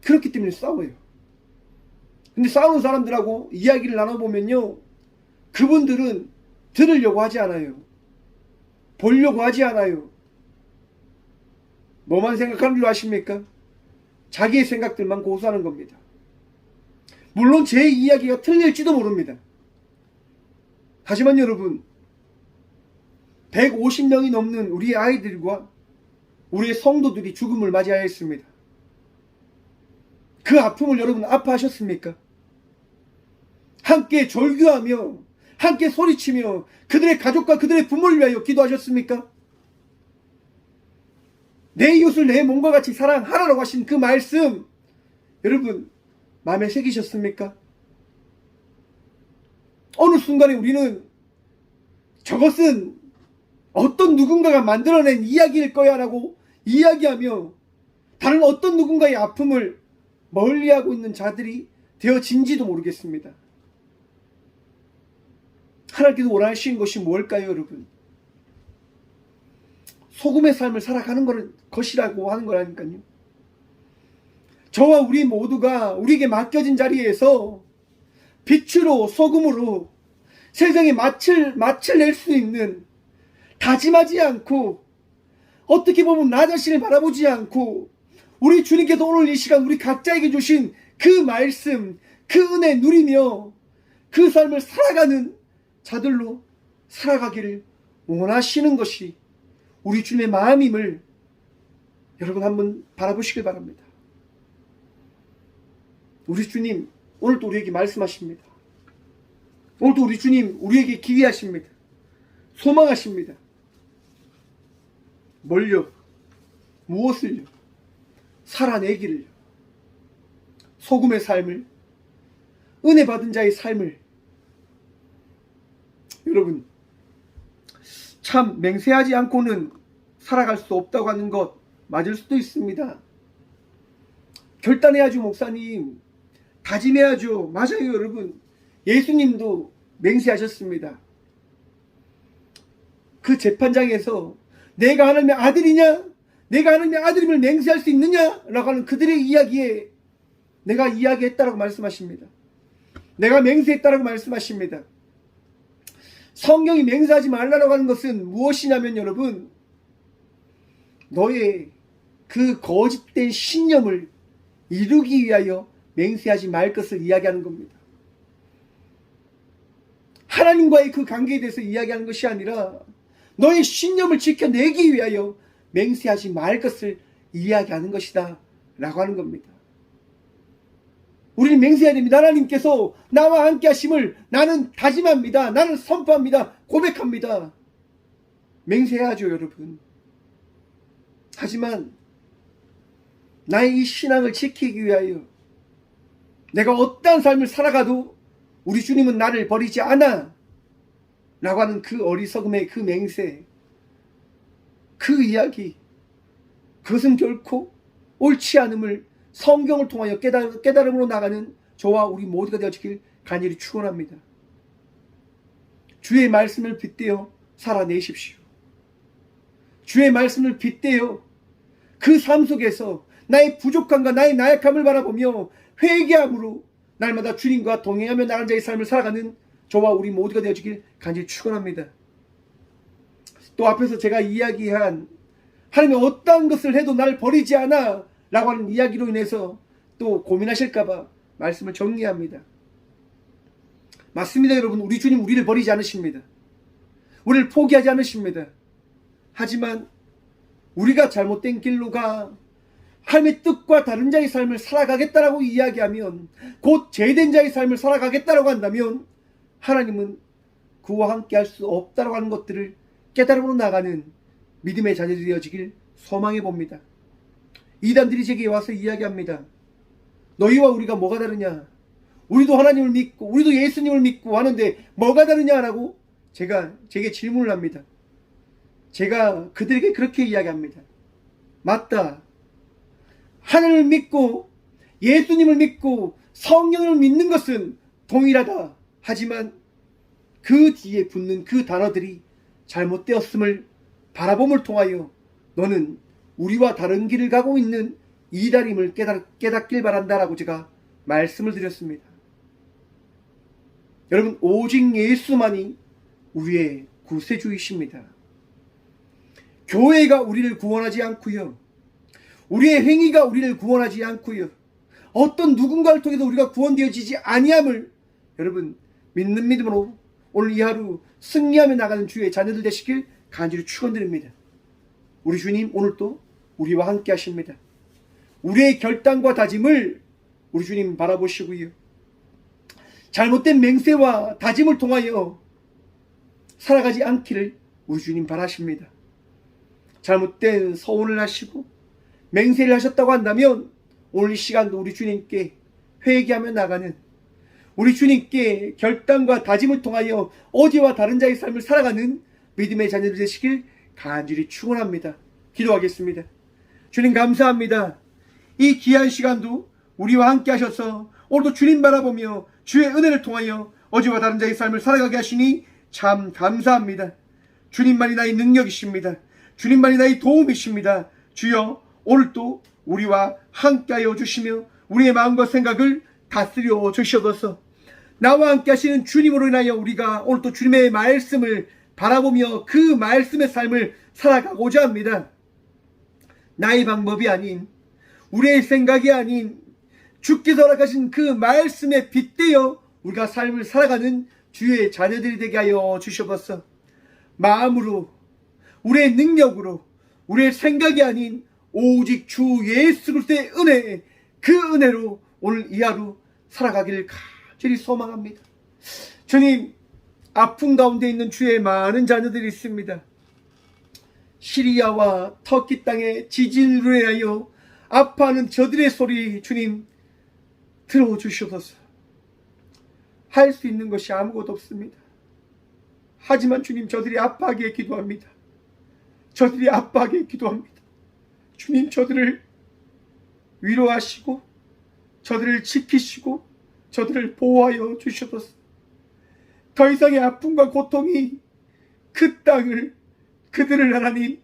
그렇기 때문에 싸워요. 근데 싸우는 사람들하고 이야기를 나눠보면요, 그분들은 들으려고 하지 않아요. 보려고 하지 않아요. 뭐만 생각하는 줄 아십니까? 자기의 생각들만 고수하는 겁니다. 물론 제 이야기가 틀릴지도 모릅니다. 하지만 여러분, 150명이 넘는 우리의 아이들과 우리의 성도들이 죽음을 맞이하였습니다. 그 아픔을 여러분 아파하셨습니까? 함께 절규하며 함께 소리치며 그들의 가족과 그들의 부모를 위하여 기도하셨습니까? 내 이웃을 내 몸과 같이 사랑하라고 하신 그 말씀, 여러분 마음에 새기셨습니까? 어느 순간에 우리는 저것은 어떤 누군가가 만들어낸 이야기일 거야 라고 이야기하며 다른 어떤 누군가의 아픔을 멀리하고 있는 자들이 되어진지도 모르겠습니다. 하나님께서 원하시는 것이 무엇일까요, 여러분? 소금의 삶을 살아가는 것이라고 하는 거라니까요. 저와 우리 모두가 우리에게 맡겨진 자리에서 빛으로 소금으로 세상에 맛을 낼 수 있는, 다짐하지 않고 어떻게 보면 나 자신을 바라보지 않고 우리 주님께서 오늘 이 시간 우리 각자에게 주신 그 말씀, 그 은혜 누리며 그 삶을 살아가는 자들로 살아가기를 원하시는 것이 우리 주님의 마음임을 여러분 한번 바라보시길 바랍니다. 우리 주님 오늘도 우리에게 말씀하십니다. 오늘도 우리 주님 우리에게 기회하십니다. 소망하십니다. 뭘요? 무엇을요? 살아내기를요. 소금의 삶을, 은혜 받은 자의 삶을. 여러분, 참 맹세하지 않고는 살아갈 수 없다고 하는 것 맞을 수도 있습니다. 결단해야죠, 목사님. 다짐해야죠. 맞아요, 여러분. 예수님도 맹세하셨습니다. 그 재판장에서 내가 하나님의 아들이냐? 내가 하나님의 아들임을 맹세할 수 있느냐? 라고 하는 그들의 이야기에 내가 이야기했다라고 말씀하십니다. 내가 맹세했다라고 말씀하십니다. 성경이 맹세하지 말라고 하는 것은 무엇이냐면 여러분, 너의 그 거짓된 신념을 이루기 위하여 맹세하지 말 것을 이야기하는 겁니다. 하나님과의 그 관계에 대해서 이야기하는 것이 아니라 너의 신념을 지켜내기 위하여 맹세하지 말 것을 이야기하는 것이다 라고 하는 겁니다. 우리는 맹세해야 됩니다. 하나님께서 나와 함께 하심을 나는 다짐합니다. 나는 선포합니다. 고백합니다. 맹세해야죠, 여러분. 하지만 나의 이 신앙을 지키기 위하여 내가 어떠한 삶을 살아가도 우리 주님은 나를 버리지 않아. 라고 하는 그 어리석음의 그 맹세, 그 이야기, 그것은 결코 옳지 않음을 성경을 통하여 깨달음으로 나가는 저와 우리 모두가 되어지길 간절히 축원합니다. 주의 말씀을 빗대어 살아내십시오. 주의 말씀을 빗대어 그 삶 속에서 나의 부족함과 나의 나약함을 바라보며 회개함으로 날마다 주님과 동행하며 나가는 자의 삶을 살아가는 저와 우리 모두가 되어지길 간절히 축원합니다. 또 앞에서 제가 이야기한 하나님이 어떠한 것을 해도 나를 버리지 않아 라고 하는 이야기로 인해서 또 고민하실까봐 말씀을 정리합니다. 맞습니다, 여러분. 우리 주님 우리를 버리지 않으십니다. 우리를 포기하지 않으십니다. 하지만 우리가 잘못된 길로 가 하나님의 뜻과 다른 자의 삶을 살아가겠다라고 이야기하면, 곧 죄된 자의 삶을 살아가겠다라고 한다면 하나님은 그와 함께 할 수 없다라고 하는 것들을 깨달음으로 나가는 믿음의 자녀들이 되어지길 소망해 봅니다. 이단들이 제게 와서 이야기합니다. 너희와 우리가 뭐가 다르냐? 우리도 하나님을 믿고 우리도 예수님을 믿고 하는데 뭐가 다르냐라고 제게 질문을 합니다. 제가 그들에게 그렇게 이야기합니다. 맞다. 하나님을 믿고 예수님을 믿고 성령을 믿는 것은 동일하다. 하지만 그 뒤에 붙는 그 단어들이 잘못되었음을 바라봄을 통하여 너는 우리와 다른 길을 가고 있는 이달임을 깨닫길 바란다라고 제가 말씀을 드렸습니다. 여러분, 오직 예수만이 우리의 구세주이십니다. 교회가 우리를 구원하지 않고요, 우리의 행위가 우리를 구원하지 않고요, 어떤 누군가를 통해서 우리가 구원되어지지 아니함을 여러분 믿는 믿음으로 오늘 이 하루 승리하며 나가는 주의 자녀들 되시길 간절히 축원드립니다. 우리 주님 오늘도 우리와 함께 하십니다. 우리의 결단과 다짐을 우리 주님 바라보시고요, 잘못된 맹세와 다짐을 통하여 살아가지 않기를 우리 주님 바라십니다. 잘못된 서원을 하시고 맹세를 하셨다고 한다면 오늘 이 시간도 우리 주님께 회개하며 나가는, 우리 주님께 결단과 다짐을 통하여 어제와 다른 자의 삶을 살아가는 믿음의 자녀들 되시길 간절히 축원합니다. 기도하겠습니다. 주님 감사합니다. 이 귀한 시간도 우리와 함께 하셔서 오늘도 주님 바라보며 주의 은혜를 통하여 어제와 다른 자의 삶을 살아가게 하시니 참 감사합니다. 주님만이 나의 능력이십니다. 주님만이 나의 도움이십니다. 주여, 오늘도 우리와 함께하여 주시며 우리의 마음과 생각을 다스려 주시옵소서. 나와 함께 하시는 주님으로 인하여 우리가 오늘도 주님의 말씀을 바라보며 그 말씀의 삶을 살아가고자 합니다. 나의 방법이 아닌, 우리의 생각이 아닌 주께서 허락하신 그 말씀에 빗대어 우리가 삶을 살아가는 주의 자녀들이 되게 하여 주시옵소서. 마음으로, 우리의 능력으로, 우리의 생각이 아닌 오직 주 예수 그리스도의 은혜, 그 은혜로 오늘 이 하루 살아가기를 간절히 소망합니다. 주님, 아픔 가운데 있는 주의 많은 자녀들이 있습니다. 시리아와 터키 땅의 지진으로 인하여 아파하는 저들의 소리 주님 들어주시옵소서. 할 수 있는 것이 아무것도 없습니다. 하지만 주님, 저들이 아파하게 기도합니다. 저들이 아파하게 기도합니다. 주님, 저들을 위로하시고 저들을 지키시고 저들을 보호하여 주시옵소서. 더 이상의 아픔과 고통이 그 땅을, 그들을 하나님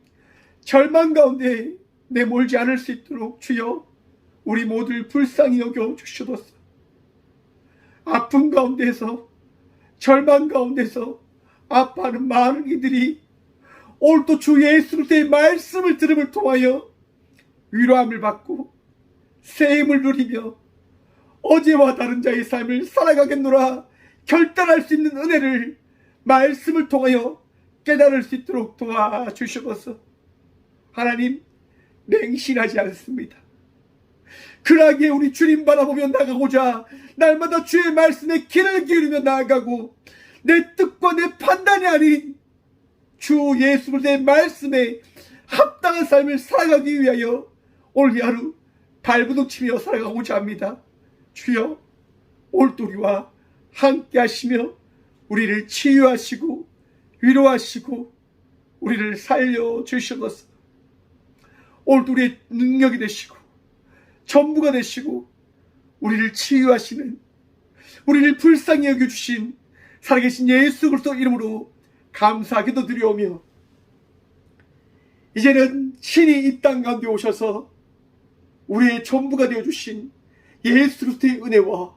절망 가운데 내몰지 않을 수 있도록 주여 우리 모두를 불쌍히 여겨 주시옵소서. 아픔 가운데서, 절망 가운데서 아파하는 많은 이들이 오늘도 주 예수 그리스도의 말씀을 들음을 통하여 위로함을 받고 새 힘을 누리며 어제와 다른 자의 삶을 살아가겠노라 결단할 수 있는 은혜를 말씀을 통하여 깨달을 수 있도록 도와주시옵소서. 하나님, 맹신하지 않습니다. 그러기에 우리 주님 바라보며 나가고자 날마다 주의 말씀에 귀를 기울이며 나아가고 내 뜻과 내 판단이 아닌 주 예수 그리스도의 말씀에 합당한 삶을 살아가기 위하여 오늘 이 하루 발부둥치며 살아가고자 합니다. 주여, 오늘도 우리와 함께 하시며 우리를 치유하시고 위로하시고 우리를 살려주셔서 오늘도 우리의 능력이 되시고 전부가 되시고 우리를 치유하시는, 우리를 불쌍히 여겨주신 살아계신 예수 그리스도 이름으로 감사 기도드리오며, 이제는 신이 이 땅 가운데 오셔서 우리의 전부가 되어주신 예수 그리스도의 은혜와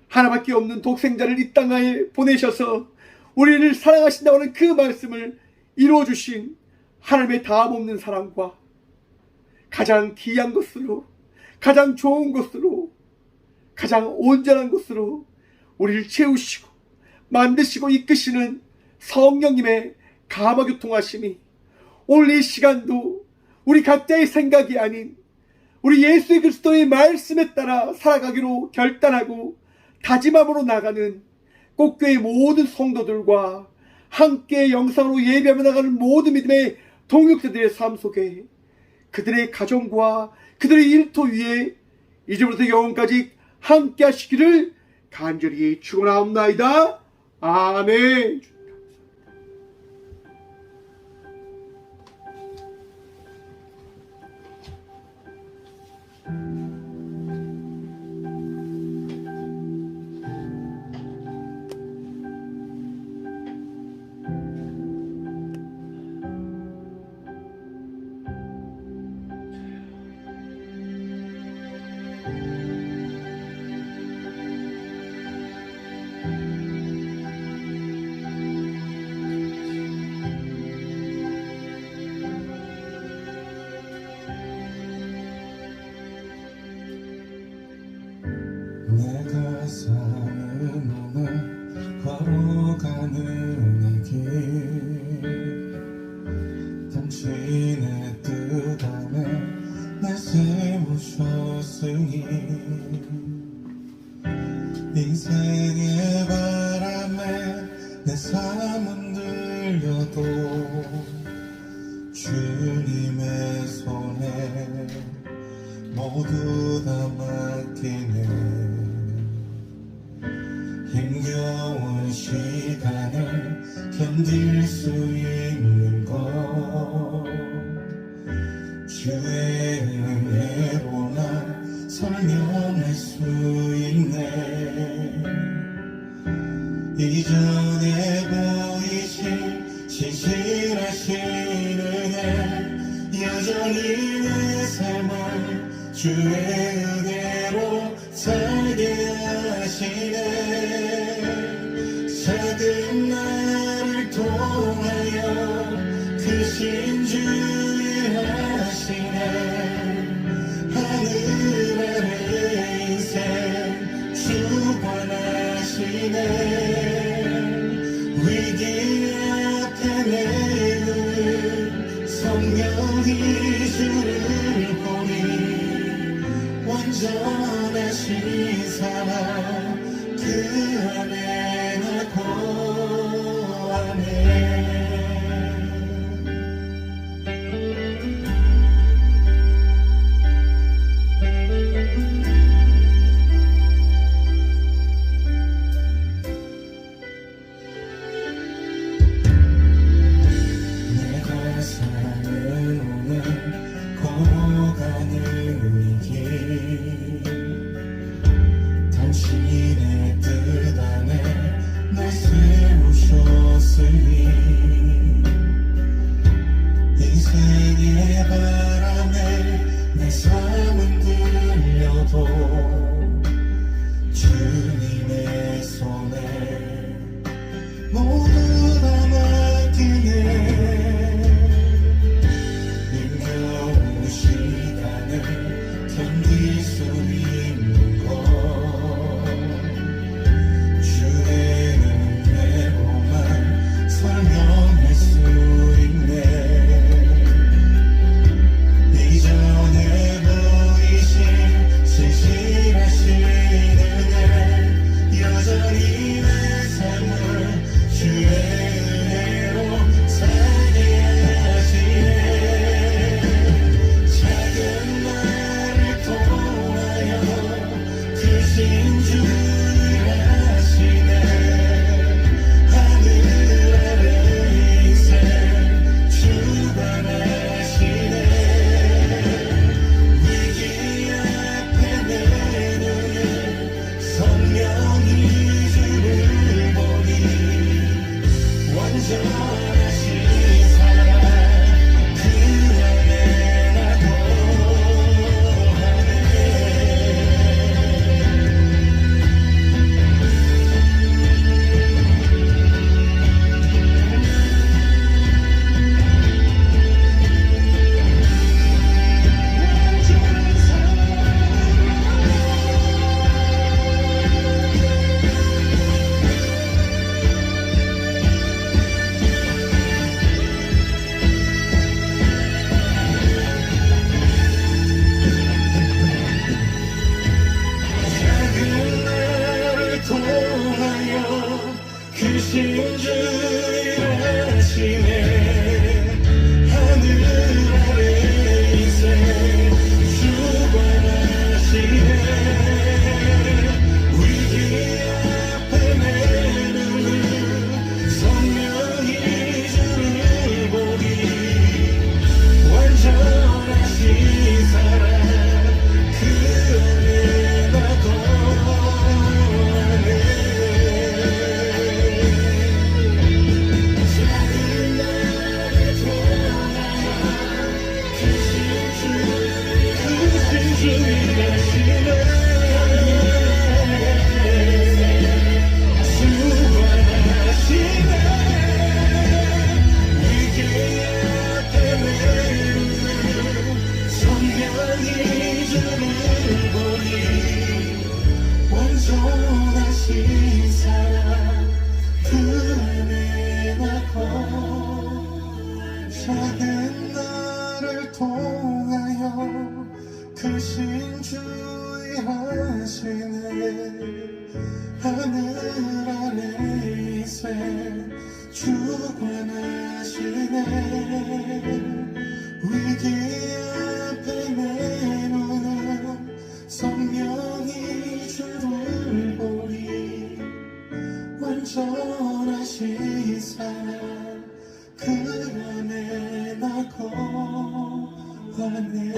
하나밖에 없는 독생자를 이 땅에 보내셔서 우리를 사랑하신다고 하는 그 말씀을 이루어주신 하나님의 다함없는 사랑과 가장 귀한 것으로, 가장 좋은 것으로, 가장 온전한 것으로 우리를 채우시고 만드시고 이끄시는 성령님의 감화교통하심이 오늘 이 시간도 우리 각자의 생각이 아닌 우리 예수 그리스도의 말씀에 따라 살아가기로 결단하고 다짐함으로 나가는 꽃교회 모든 성도들과 함께 영상으로 예배하며 나가는 모든 믿음의 동역자들의 삶 속에 그들의 가정과 그들의 일터 위에 이제부터 영원까지 함께 하시기를 간절히 축원하옵나이다. 아멘. 내가 사는 오늘 걸어가는 이 길, 당신의 뜻 안에 날 세우셨으니 인생의 바람에 내 삶은 들려도 주님의 손에 모두 다 맡기네. 힘겨운 시간을 견딜 수 있는 것 주의 은혜로만 설명할 수 있네. 이전에 보이신 신실하신 은혜 여전히 내 삶을 주의 은혜로 살게 하시네. 작은 나를 통하여 크신 주의 하시네. 하늘 아래 인생 주관하시네. 위기 앞에 내는 성령이 주를 보니 완전하신 사랑 그 안에 나 거하네. 내가 사는 오늘 걸어가는 이 길, 당신의 뜻 안에 날 세우셨으니 인생의 바람에 내 삶은 들려도 주님의 손에 모두 다 맡기네. 힘겨운 시간을 견딜 수 있는 것 주의 은혜로만 설명할 수 있네. 이전에 보이신 신실한 온전하신 사랑 그 안에 나 작은 나를 통하여 크신 주의 하시네 하늘 아래 이세 주관하시네 위기 앞에 내놓는 성령이 주를 보리 완전하신 사랑 그 안에 나 거하네